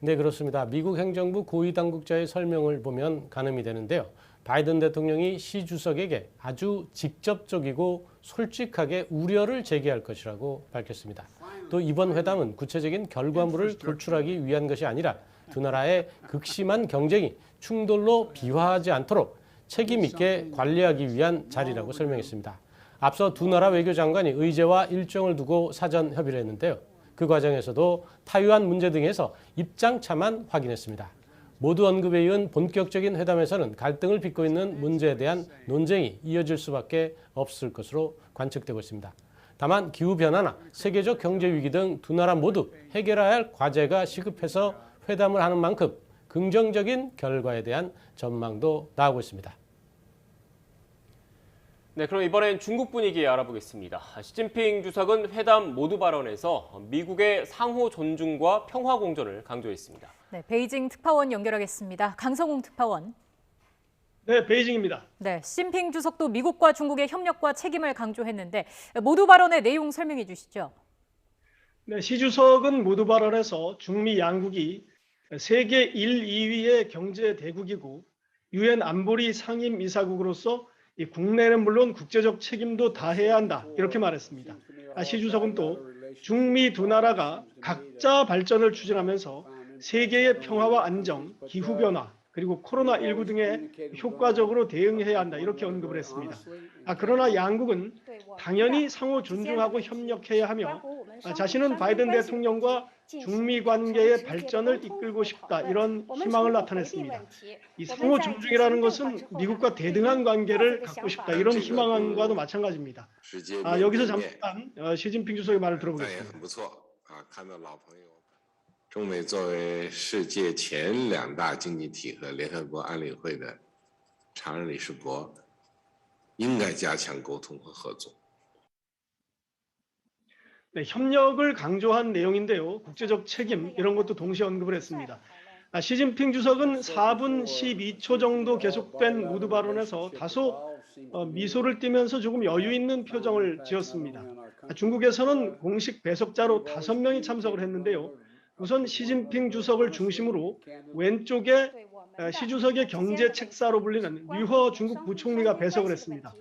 네, 그렇습니다. 미국 행정부 고위 당국자의 설명을 보면 가늠이 되는데요. 바이든 대통령이 시 주석에게 아주 직접적이고 솔직하게 우려를 제기할 것이라고 밝혔습니다. 또 이번 회담은 구체적인 결과물을 도출하기 위한 것이 아니라 두 나라의 극심한 경쟁이 충돌로 비화하지 않도록 책임 있게 관리하기 위한 자리라고 설명했습니다. 앞서 두 나라 외교장관이 의제와 일정을 두고 사전 협의를 했는데요. 그 과정에서도 타이완 문제 등에서 입장차만 확인했습니다. 모두 언급에 이은 본격적인 회담에서는 갈등을 빚고 있는 문제에 대한 논쟁이 이어질 수밖에 없을 것으로 관측되고 있습니다. 다만 기후변화나 세계적 경제위기 등 두 나라 모두 해결해야 할 과제가 시급해서 회담을 하는 만큼 긍정적인 결과에 대한 전망도 나오고 있습니다. 네, 그럼 이번엔 중국 분위기 알아보겠습니다. 시진핑 주석은 회담 모두 발언에서 미국의 상호 존중과 평화 공존을 강조했습니다. 네, 베이징 특파원 연결하겠습니다. 강성웅 특파원. 네, 베이징입니다. 네, 시진핑 주석도 미국과 중국의 협력과 책임을 강조했는데 모두 발언의 내용 설명해 주시죠. 네, 시 주석은 모두 발언에서 중미 양국이 세계 1, 2위의 경제 대국이고 유엔 안보리 상임이사국으로서 이 국내는 물론 국제적 책임도 다해야 한다 이렇게 말했습니다. 시 주석은 또 중미 두 나라가 각자 발전을 추진하면서 세계의 평화와 안정, 기후변화, 그리고 코로나19 등에 효과적으로 대응해야 한다 이렇게 언급을 했습니다. 그러나 양국은 당연히 상호 존중하고 협력해야 하며 자신은 바이든 대통령과 중미 관계의 발전을 이끌고 싶다 이런 희망을 나타냈습니다. 이 상호 존중이라는 것은 미국과 대등한 관계를 갖고 싶다 이런 희망과도 마찬가지입니다. 여기서 잠깐 시진핑 주석의 말을 들어보겠습니다. 中美作为世界前2大经济体和联合国安理会的常任理事国，应该加强沟通和合作。 네, 협력을 강조한 내용인데요. 국제적 책임 이런 것도 동시에 언급을 했습니다. 시진핑 주석은 4분 12초 정도 계속된 모두 발언에서 다소 미소를 띠면서 조금 여유 있는 표정을 지었습니다. 중국에서는 공식 배석자로 5명이 참석을 했는데요. 우선 시진핑 주석을 중심으로 왼쪽에 시 주석의 경제 책사로 불리는 류허 중국 부총리가 배석을 했습니다.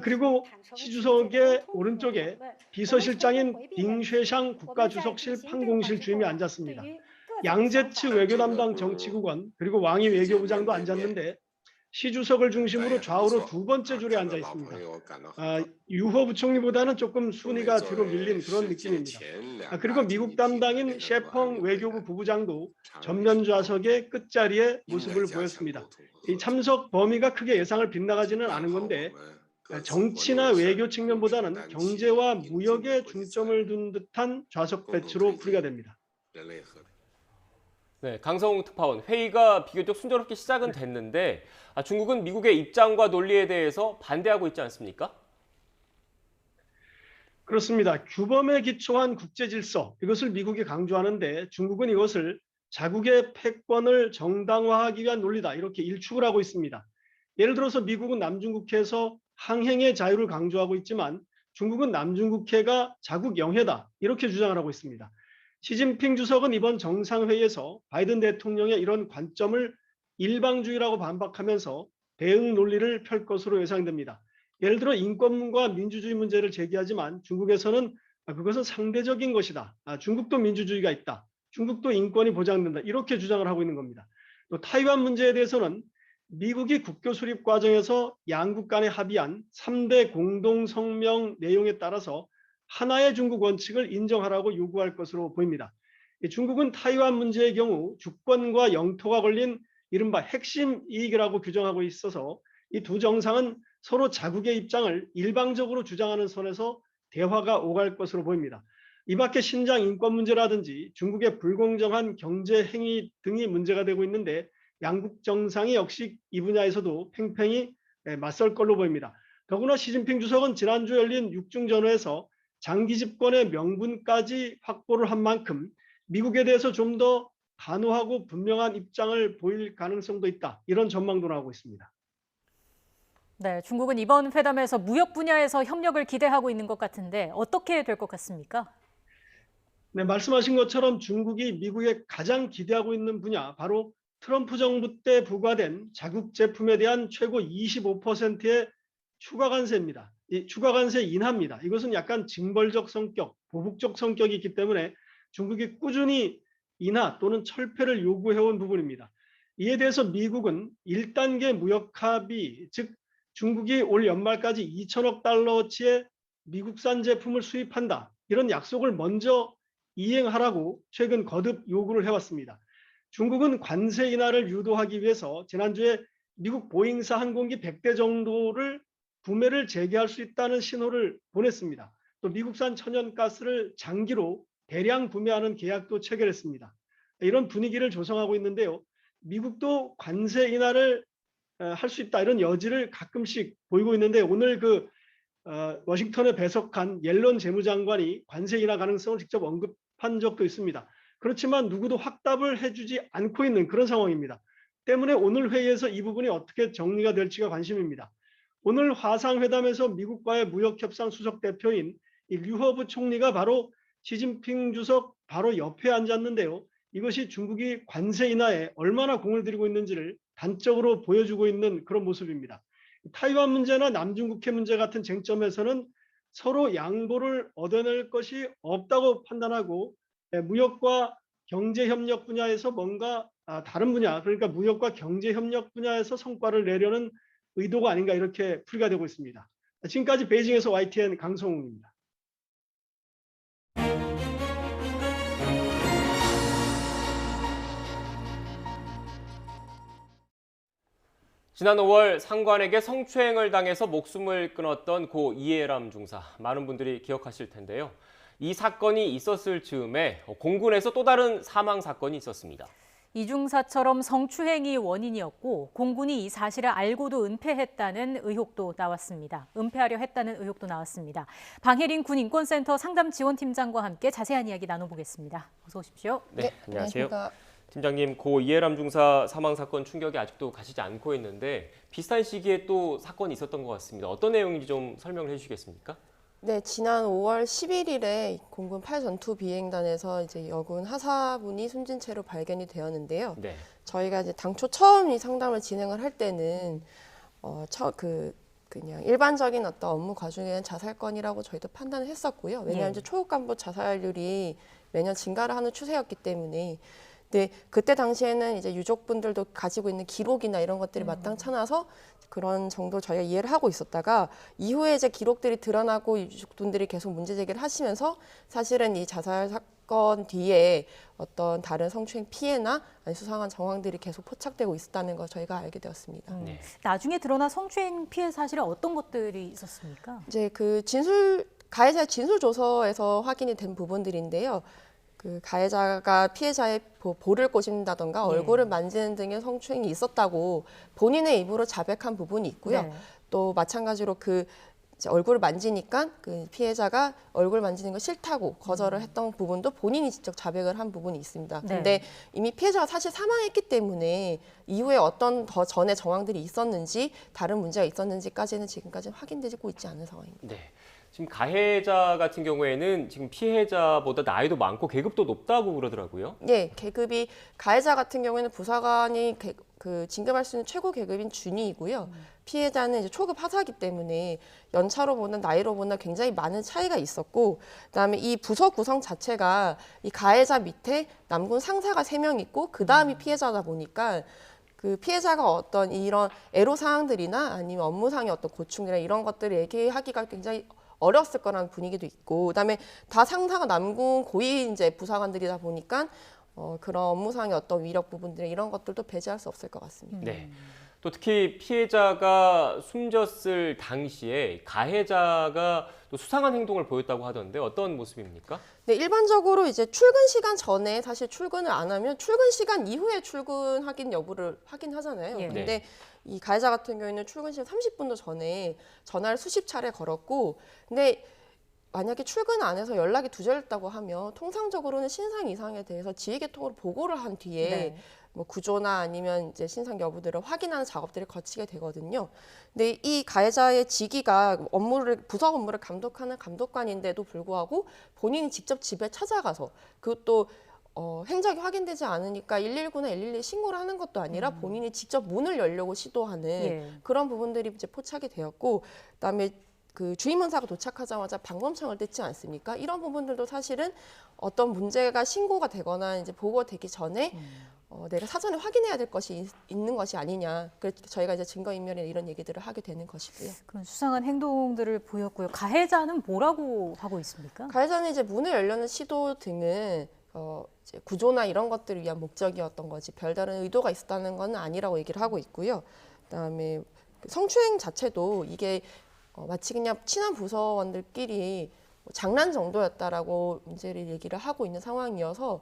그리고 시 주석의 오른쪽에 비서실장인 빙쉐샹 국가주석실 판공실 주임이 앉았습니다. 양재츠 외교 담당 정치국원 그리고 왕이 외교부장도 앉았는데 시 주석을 중심으로 좌우로 두 번째 줄에 앉아 있습니다. 유호 부총리보다는 조금 순위가 뒤로 밀린 그런 느낌입니다. 그리고 미국 담당인 셰펑 외교부 부부장도 전면 좌석의 끝자리에 모습을 보였습니다. 이 참석 범위가 크게 예상을 빗나가지는 않은 건데 정치나 외교 측면보다는 경제와 무역에 중점을 둔 듯한 좌석 배치로 풀이가 됩니다. 네, 강성웅 특파원, 회의가 비교적 순조롭게 시작은 됐는데 중국은 미국의 입장과 논리에 대해서 반대하고 있지 않습니까? 그렇습니다. 규범에 기초한 국제 질서, 이것을 미국이 강조하는데 중국은 이것을 자국의 패권을 정당화하기 위한 논리다 이렇게 일축을 하고 있습니다. 예를 들어서 미국은 남중국해에서 항행의 자유를 강조하고 있지만 중국은 남중국해가 자국 영해다 이렇게 주장을 하고 있습니다. 시진핑 주석은 이번 정상회의에서 바이든 대통령의 이런 관점을 일방주의라고 반박하면서 대응 논리를 펼 것으로 예상됩니다. 예를 들어 인권과 민주주의 문제를 제기하지만 중국에서는 그것은 상대적인 것이다. 중국도 민주주의가 있다. 중국도 인권이 보장된다. 이렇게 주장을 하고 있는 겁니다. 또 타이완 문제에 대해서는 미국이 국교 수립 과정에서 양국 간에 합의한 3대 공동성명 내용에 따라서 하나의 중국 원칙을 인정하라고 요구할 것으로 보입니다. 중국은 타이완 문제의 경우 주권과 영토가 걸린 이른바 핵심 이익이라고 규정하고 있어서 이 두 정상은 서로 자국의 입장을 일방적으로 주장하는 선에서 대화가 오갈 것으로 보입니다. 이 밖에 신장 인권 문제라든지 중국의 불공정한 경제 행위 등이 문제가 되고 있는데 양국 정상이 역시 이 분야에서도 팽팽히 맞설 걸로 보입니다. 더구나 시진핑 주석은 지난주 열린 육중전후에서 장기 집권의 명분까지 확보를 한 만큼 미국에 대해서 좀 더 단호하고 분명한 입장을 보일 가능성도 있다. 이런 전망도 나오고 있습니다. 네, 중국은 이번 회담에서 무역 분야에서 협력을 기대하고 있는 것 같은데 어떻게 될 것 같습니까? 네, 말씀하신 것처럼 중국이 미국에 가장 기대하고 있는 분야 바로 트럼프 정부 때 부과된 자국 제품에 대한 최고 25%의 추가 관세입니다. 이 추가 관세 인하입니다. 이것은 약간 징벌적 성격, 보복적 성격이 있기 때문에 중국이 꾸준히 인하 또는 철폐를 요구해온 부분입니다. 이에 대해서 미국은 1단계 무역 합의, 즉 중국이 올 연말까지 2천억 달러어치의 미국산 제품을 수입한다. 이런 약속을 먼저 이행하라고 최근 거듭 요구를 해왔습니다. 중국은 관세 인하를 유도하기 위해서 지난주에 미국 보잉사 항공기 100대 정도를 구매를 재개할 수 있다는 신호를 보냈습니다. 또 미국산 천연가스를 장기로 대량 구매하는 계약도 체결했습니다. 이런 분위기를 조성하고 있는데요. 미국도 관세 인하를 할 수 있다 이런 여지를 가끔씩 보이고 있는데 오늘 워싱턴에 배석한 옐런 재무장관이 관세 인하 가능성을 직접 언급한 적도 있습니다. 그렇지만 누구도 확답을 해주지 않고 있는 그런 상황입니다. 때문에 오늘 회의에서 이 부분이 어떻게 정리가 될지가 관심입니다. 오늘 화상회담에서 미국과의 무역협상 수석대표인 이 류허 부총리가 바로 시진핑 주석 바로 옆에 앉았는데요. 이것이 중국이 관세 인하에 얼마나 공을 들이고 있는지를 단적으로 보여주고 있는 그런 모습입니다. 타이완 문제나 남중국해 문제 같은 쟁점에서는 서로 양보를 얻어낼 것이 없다고 판단하고 무역과 경제협력 분야에서 뭔가 다른 분야, 그러니까 무역과 경제협력 분야에서 성과를 내려는 의도가 아닌가 이렇게 풀이가 되고 있습니다. 지금까지 베이징에서 YTN 강성웅입니다. 지난 5월 상관에게 성추행을 당해서 목숨을 끊었던 고 이해람 중사, 많은 분들이 기억하실 텐데요. 이 사건이 있었을 즈음에 공군에서 또 다른 사망 사건이 있었습니다. 이 중사처럼 성추행이 원인이었고 공군이 이 사실을 알고도 은폐했다는 의혹도 나왔습니다. 은폐하려 했다는 의혹도 나왔습니다. 방혜린 군 인권센터 상담지원팀장과 함께 자세한 이야기 나눠보겠습니다. 어서 오십시오. 네, 안녕하세요. 팀장님, 고 이해람 중사 사망 사건 충격이 아직도 가시지 않고 있는데 비슷한 시기에 또 사건이 있었던 것 같습니다. 어떤 내용인지 좀 설명을 해주시겠습니까? 네, 지난 5월 11일에 공군 8전투 비행단에서 이제 여군 하사분이 숨진 채로 발견이 되었는데요. 네. 저희가 이제 당초 처음 이 상담을 진행을 할 때는 그냥 일반적인 어떤 업무 과중에 대한 자살건이라고 저희도 판단을 했었고요. 왜냐하면 이제 초급 간부 자살률이 매년 증가를 하는 추세였기 때문에. 네, 그때 당시에는 이제 유족분들도 가지고 있는 기록이나 이런 것들이 마땅찮아서 그런 정도 저희가 이해를 하고 있었다가 이후에 이제 기록들이 드러나고 유족분들이 계속 문제 제기를 하시면서 사실은 이 자살 사건 뒤에 어떤 다른 성추행 피해나 아니 수상한 정황들이 계속 포착되고 있었다는 걸 저희가 알게 되었습니다. 네. 나중에 드러난 성추행 피해 사실에 어떤 것들이 있었습니까? 이제 그 가해자의 진술 조서에서 확인이 된 부분들인데요. 그 가해자가 피해자의 볼을 꼬신다던가 얼굴을 만지는 등의 성추행이 있었다고 본인의 입으로 자백한 부분이 있고요. 네. 또 마찬가지로 그 이제 얼굴을 만지니까 그 피해자가 얼굴 만지는 거 싫다고 거절을 했던 부분도 본인이 직접 자백을 한 부분이 있습니다. 네. 근데 이미 피해자가 사실 사망했기 때문에 이후에 어떤 더 전에 정황들이 있었는지 다른 문제가 있었는지까지는 지금까지는 확인되고 있지 않은 상황입니다. 네. 지금 가해자 같은 경우에는 지금 피해자보다 나이도 많고 계급도 높다고 그러더라고요. 네, 계급이 가해자 같은 경우에는 부사관이 진급할 수 있는 최고 계급인 준위이고요. 피해자는 이제 초급 하사이기 때문에 연차로 보나 나이로 보나 굉장히 많은 차이가 있었고, 그다음에 이 부서 구성 자체가 이 가해자 밑에 남군 상사가 3명 있고 그 다음이 피해자다 보니까. 그 피해자가 어떤 이런 애로 사항들이나 아니면 업무상의 어떤 고충이나 이런 것들을 얘기하기가 굉장히 어려웠을 거라는 분위기도 있고, 그다음에 다 상사가 남군 고위 이제 부사관들이다 보니까 그런 업무상의 어떤 위력 부분들 이런 것들도 배제할 수 없을 것 같습니다. 네. 또 특히 피해자가 숨졌을 당시에 가해자가 또 수상한 행동을 보였다고 하던데 어떤 모습입니까? 네, 일반적으로 이제 출근 시간 전에 사실 출근을 안 하면 출근 시간 이후에 출근하긴 여부를 확인하잖아요. 예. 근데 이 가해자 같은 경우에는 출근 시간 30분도 전에 전화를 수십 차례 걸었고, 근데 만약에 출근 안 해서 연락이 두절됐다고 하면 통상적으로는 신상 이상에 대해서 지휘계통으로 보고를 한 뒤에 네. 뭐 구조나 아니면 이제 신상 여부들을 확인하는 작업들을 거치게 되거든요. 근데 이 가해자의 직위가 부서 업무를 감독하는 감독관인데도 불구하고 본인이 직접 집에 찾아가서 그것도 행적이 확인되지 않으니까 119나 112 신고를 하는 것도 아니라 본인이 직접 문을 열려고 시도하는 예. 그런 부분들이 이제 포착이 되었고, 그다음에 그 주임원사가 도착하자마자 방범창을 뗐지 않습니까? 이런 부분들도 사실은 어떤 문제가 신고가 되거나 이제 보고가 되기 전에 내가 사전에 확인해야 될 것이 있는 것이 아니냐. 그래서 저희가 이제 증거인멸이나 이런 얘기들을 하게 되는 것이고요. 그런 수상한 행동들을 보였고요. 가해자는 뭐라고 하고 있습니까? 가해자는 이제 문을 열려는 시도 등은 이제 구조나 이런 것들을 위한 목적이었던 거지 별다른 의도가 있었다는 건 아니라고 얘기를 하고 있고요. 그다음에 성추행 자체도 이게 마치 그냥 친한 부서원들끼리 장난 정도였다라고 문제를 얘기를 하고 있는 상황이어서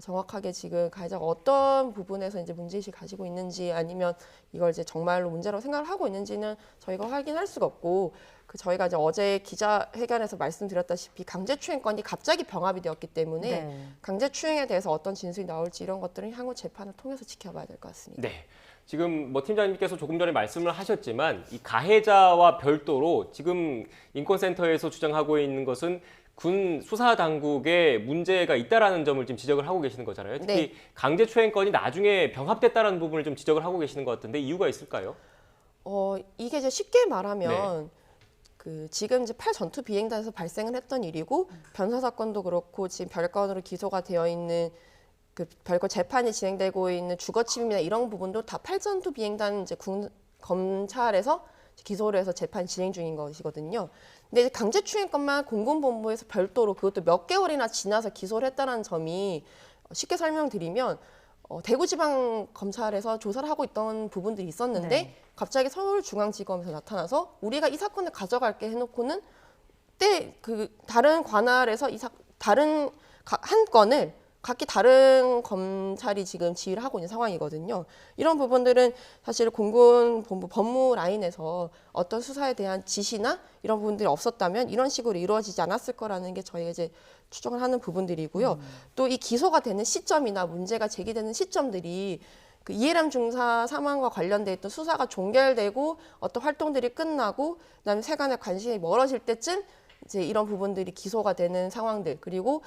정확하게 지금 가해자가 어떤 부분에서 이제 문제의식을 가지고 있는지 아니면 이걸 이제 정말로 문제라고 생각을 하고 있는지는 저희가 확인할 수가 없고, 저희가 이제 어제 기자회견에서 말씀드렸다시피 강제추행건이 갑자기 병합이 되었기 때문에 네. 강제추행에 대해서 어떤 진술이 나올지 이런 것들은 향후 재판을 통해서 지켜봐야 될 것 같습니다. 네. 지금 뭐 팀장님께서 조금 전에 말씀을 하셨지만 이 가해자와 별도로 지금 인권센터에서 주장하고 있는 것은 군 수사 당국에 문제가 있다라는 점을 지금 지적을 하고 계시는 거잖아요. 특히 네. 강제추행건이 나중에 병합됐다라는 부분을 좀 지적을 하고 계시는 것 같은데 이유가 있을까요? 이게 이제 쉽게 말하면 지금 이제 8 전투 비행단에서 발생을 했던 일이고 변사 사건도 그렇고 지금 별건으로 기소가 되어 있는 그 별거 재판이 진행되고 있는 주거침입이나 이런 부분도 다 8 전투 비행단 이제 검찰에서 기소를 해서 재판 진행 중인 것이거든요. 근데 이제 강제추행건만 공군본부에서 별도로 그것도 몇 개월이나 지나서 기소를 했다는 점이 쉽게 설명드리면 대구지방검찰에서 조사를 하고 있던 부분들이 있었는데 갑자기 서울중앙지검에서 나타나서 우리가 이 사건을 가져갈게 해놓고는 다른 관할에서 다른 한 건을 각기 다른 검찰이 지금 지휘를 하고 있는 상황이거든요. 이런 부분들은 사실 공군본부 법무 라인에서 어떤 수사에 대한 지시나 이런 부분들이 없었다면 이런 식으로 이루어지지 않았을 거라는 게 저희가 이제 추정을 하는 부분들이고요. 또 이 기소가 되는 시점이나 문제가 제기되는 시점들이 그 이해람 중사 사망과 관련돼 있던 수사가 종결되고 어떤 활동들이 끝나고 그다음에 세간의 관심이 멀어질 때쯤 이제 이런 부분들이 기소가 되는 상황들 그리고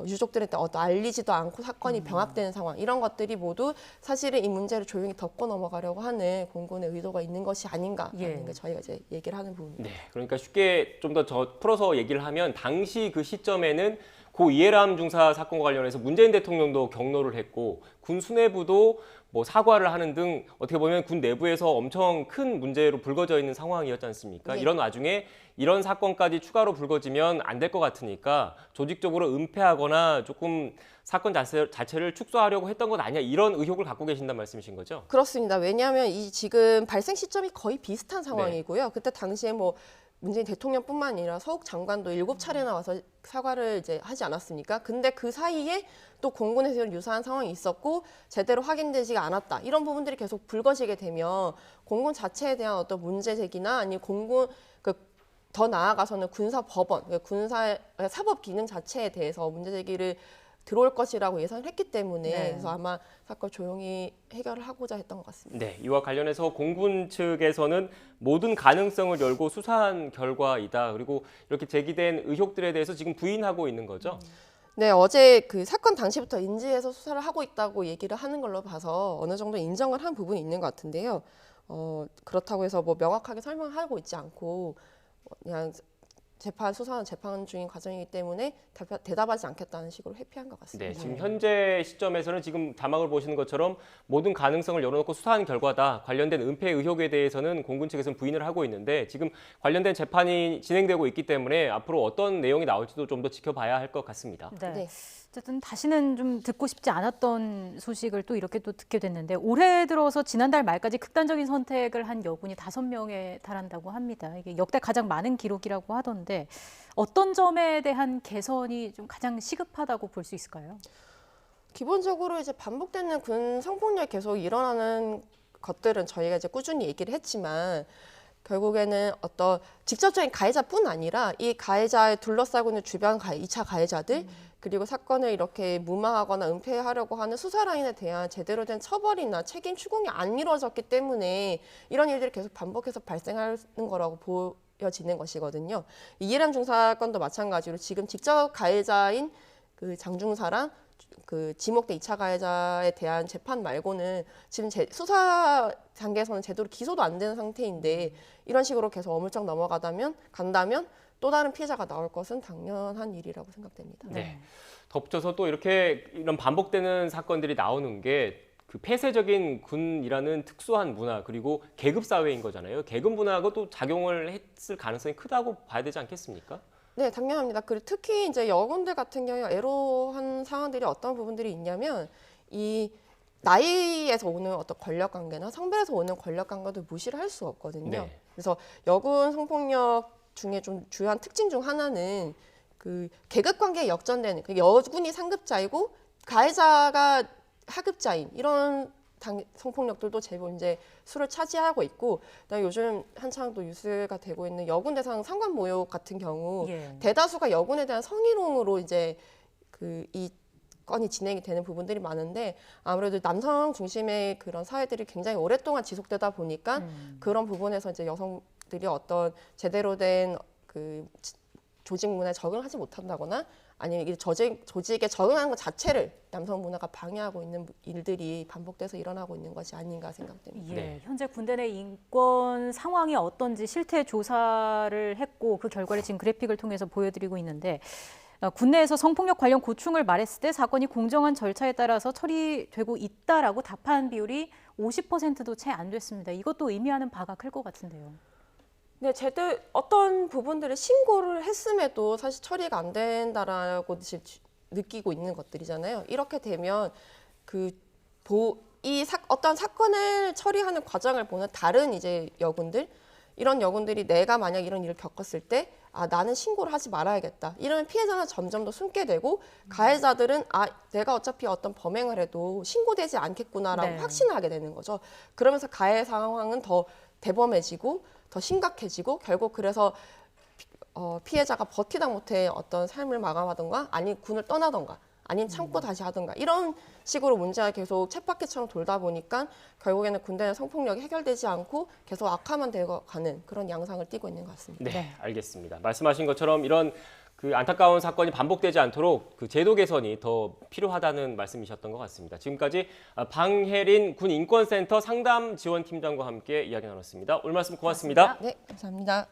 유족들한테 알리지도 않고 사건이 병합되는 상황 이런 것들이 모두 사실은 이 문제를 조용히 덮고 넘어가려고 하는 공군의 의도가 있는 것이 아닌가라는 게 저희가 이제 얘기를 하는 부분입니다. 네, 그러니까 쉽게 좀 더 풀어서 얘기를 하면 당시 그 시점에는 고 이해람 중사 사건과 관련해서 문재인 대통령도 격노를 했고 군 수뇌부도 뭐 사과를 하는 등 어떻게 보면 군 내부에서 엄청 큰 문제로 불거져 있는 상황이었지 않습니까? 네. 이런 와중에 이런 사건까지 추가로 불거지면 안 될 것 같으니까 조직적으로 은폐하거나 조금 사건 자체를 축소하려고 했던 것 아니냐 이런 의혹을 갖고 계신다는 말씀이신 거죠? 그렇습니다. 왜냐하면 이 지금 발생 시점이 거의 비슷한 상황이고요. 그때 당시에 뭐 문재인 대통령뿐만 아니라 서욱 장관도 7차례나 와서 사과를 이제 하지 않았습니까? 근데 그 사이에 또 공군에서 유사한 상황이 있었고 제대로 확인되지가 않았다. 이런 부분들이 계속 불거지게 되면 공군 자체에 대한 어떤 문제 제기나 아니면 공군 더 나아가서는 군사법원, 군사 사법 기능 자체에 대해서 문제 제기를 들어올 것이라고 예상을 했기 때문에 그래서 아마 사건 조용히 해결을 하고자 했던 것 같습니다. 네, 이와 관련해서 공군 측에서는 모든 가능성을 열고 수사한 결과이다. 그리고 이렇게 제기된 의혹들에 대해서 지금 부인하고 있는 거죠? 네, 어제 그 사건 당시부터 인지해서 수사를 하고 있다고 얘기를 하는 걸로 봐서 어느 정도 인정을 한 부분이 있는 것 같은데요. 그렇다고 해서 뭐 명확하게 설명하고 있지 않고 그냥 수사는 재판 중인 과정이기 때문에 대답하지 않겠다는 식으로 회피한 것 같습니다. 네, 지금 현재 시점에서는 지금 자막을 보시는 것처럼 모든 가능성을 열어놓고 수사한 결과다. 관련된 은폐 의혹에 대해서는 공군 측에서는 부인을 하고 있는데 지금 관련된 재판이 진행되고 있기 때문에 앞으로 어떤 내용이 나올지도 좀 더 지켜봐야 할 것 같습니다. 네. 어쨌든 다시는 좀 듣고 싶지 않았던 소식을 또 이렇게 또 듣게 됐는데 올해 들어서 지난달 말까지 극단적인 선택을 한 여군이 5명에 달한다고 합니다. 이게 역대 가장 많은 기록이라고 하던데 어떤 점에 대한 개선이 좀 가장 시급하다고 볼 수 있을까요? 기본적으로 이제 반복되는 군 성폭력이 계속 일어나는 것들은 저희가 이제 꾸준히 얘기를 했지만 결국에는 어떤 직접적인 가해자뿐 아니라 이 가해자에 둘러싸고 있는 주변 2차 가해자들 그리고 사건을 이렇게 무마하거나 은폐하려고 하는 수사 라인에 대한 제대로 된 처벌이나 책임 추궁이 안 이루어졌기 때문에 이런 일들이 계속 반복해서 발생하는 거라고 보여지는 것이거든요. 이해람 중사 건도 마찬가지로 지금 직접 가해자인 그 장중사랑 그 지목대 2차 가해자에 대한 재판 말고는 지금 수사 단계에서는 제대로 기소도 안 되는 상태인데 이런 식으로 계속 어물쩍 간다면 또 다른 피해자가 나올 것은 당연한 일이라고 생각됩니다. 네. 덧붙여서 또 이런 반복되는 사건들이 나오는 게 그 폐쇄적인 군이라는 특수한 문화 그리고 계급 사회인 거잖아요. 계급 문화가 또 작용을 했을 가능성이 크다고 봐야 되지 않겠습니까? 네, 당연합니다. 그리고 특히 이제 여군들 같은 경우에 애로한 상황들이 어떤 부분들이 있냐면 이 나이에서 오는 어떤 권력 관계나 성별에서 오는 권력 관계도 무시를 할 수 없거든요. 네. 그래서 여군 성폭력 중에 좀 주요한 특징 중 하나는 그 계급 관계에 역전되는 여군이 상급자이고 가해자가 하급자인 이런 성폭력들도 제법 이제 수를 차지하고 있고 그다음에 요즘 한창 또 뉴스가 되고 있는 여군 대상 상관 모욕 같은 경우 대다수가 여군에 대한 성희롱으로 이제 이 건이 진행이 되는 부분들이 많은데 아무래도 남성 중심의 그런 사회들이 굉장히 오랫동안 지속되다 보니까 그런 부분에서 이제 여성들이 어떤 제대로 된 조직 문화에 적응하지 못한다거나 아니면 이 조직에 적응하는 것 자체를 남성 문화가 방해하고 있는 일들이 반복돼서 일어나고 있는 것이 아닌가 생각됩니다. 예, 현재 군대 내 인권 상황이 어떤지 실태 조사를 했고 그 결과를 지금 그래픽을 통해서 보여드리고 있는데 군내에서 성폭력 관련 고충을 말했을 때 사건이 공정한 절차에 따라서 처리되고 있다라고 답한 비율이 50%도 채 안 됐습니다. 이것도 의미하는 바가 클 것 같은데요. 네, 어떤 부분들을 신고를 했음에도 사실 처리가 안 된다라고 느끼고 있는 것들이잖아요. 이렇게 되면 어떤 사건을 처리하는 과정을 보는 다른 이제 여군들, 이런 여군들이 내가 만약 이런 일을 겪었을 때 나는 신고를 하지 말아야겠다. 이러면 피해자는 점점 더 숨게 되고 가해자들은 내가 어차피 어떤 범행을 해도 신고되지 않겠구나라고 네. 확신을 하게 되는 거죠. 그러면서 가해 상황은 더 대범해지고 더 심각해지고 결국 그래서 피해자가 버티다 못해 어떤 삶을 마감하던가 아니면 군을 떠나던가 아니면 참고 다시 하던가 이런 식으로 문제가 계속 쳇바퀴처럼 돌다 보니까 결국에는 군대 내 성폭력이 해결되지 않고 계속 악화만 되어 가는 그런 양상을 띠고 있는 것 같습니다. 네, 알겠습니다. 말씀하신 것처럼 이런 안타까운 사건이 반복되지 않도록 제도 개선이 더 필요하다는 말씀이셨던 것 같습니다. 지금까지 방혜린 군인권센터 상담지원팀장과 함께 이야기 나눴습니다. 오늘 말씀 고맙습니다. 네, 감사합니다.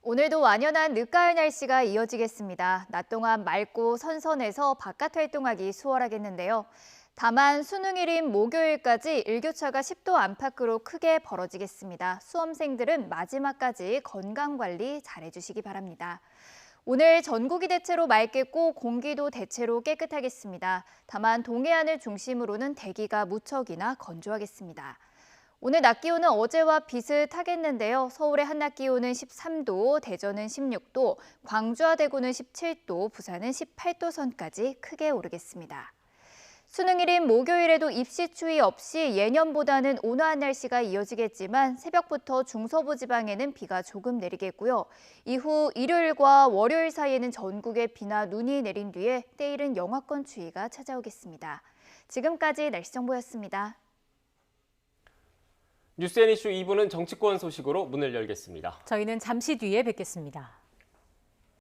오늘도 완연한 늦가을 날씨가 이어지겠습니다. 낮 동안 맑고 선선해서 바깥 활동하기 수월하겠는데요. 다만 수능일인 목요일까지 일교차가 10도 안팎으로 크게 벌어지겠습니다. 수험생들은 마지막까지 건강관리 잘해주시기 바랍니다. 오늘 전국이 대체로 맑겠고 공기도 대체로 깨끗하겠습니다. 다만 동해안을 중심으로는 대기가 무척이나 건조하겠습니다. 오늘 낮 기온은 어제와 비슷하겠는데요. 서울의 한낮 기온은 13도, 대전은 16도, 광주와 대구는 17도, 부산은 18도 선까지 크게 오르겠습니다. 수능일인 목요일에도 입시 추위 없이 예년보다는 온화한 날씨가 이어지겠지만 새벽부터 중서부 지방에는 비가 조금 내리겠고요. 이후 일요일과 월요일 사이에는 전국에 비나 눈이 내린 뒤에 때이른 영하권 추위가 찾아오겠습니다. 지금까지 날씨 정보였습니다. 뉴스 앤 이슈 2부는 정치권 소식으로 문을 열겠습니다. 저희는 잠시 뒤에 뵙겠습니다.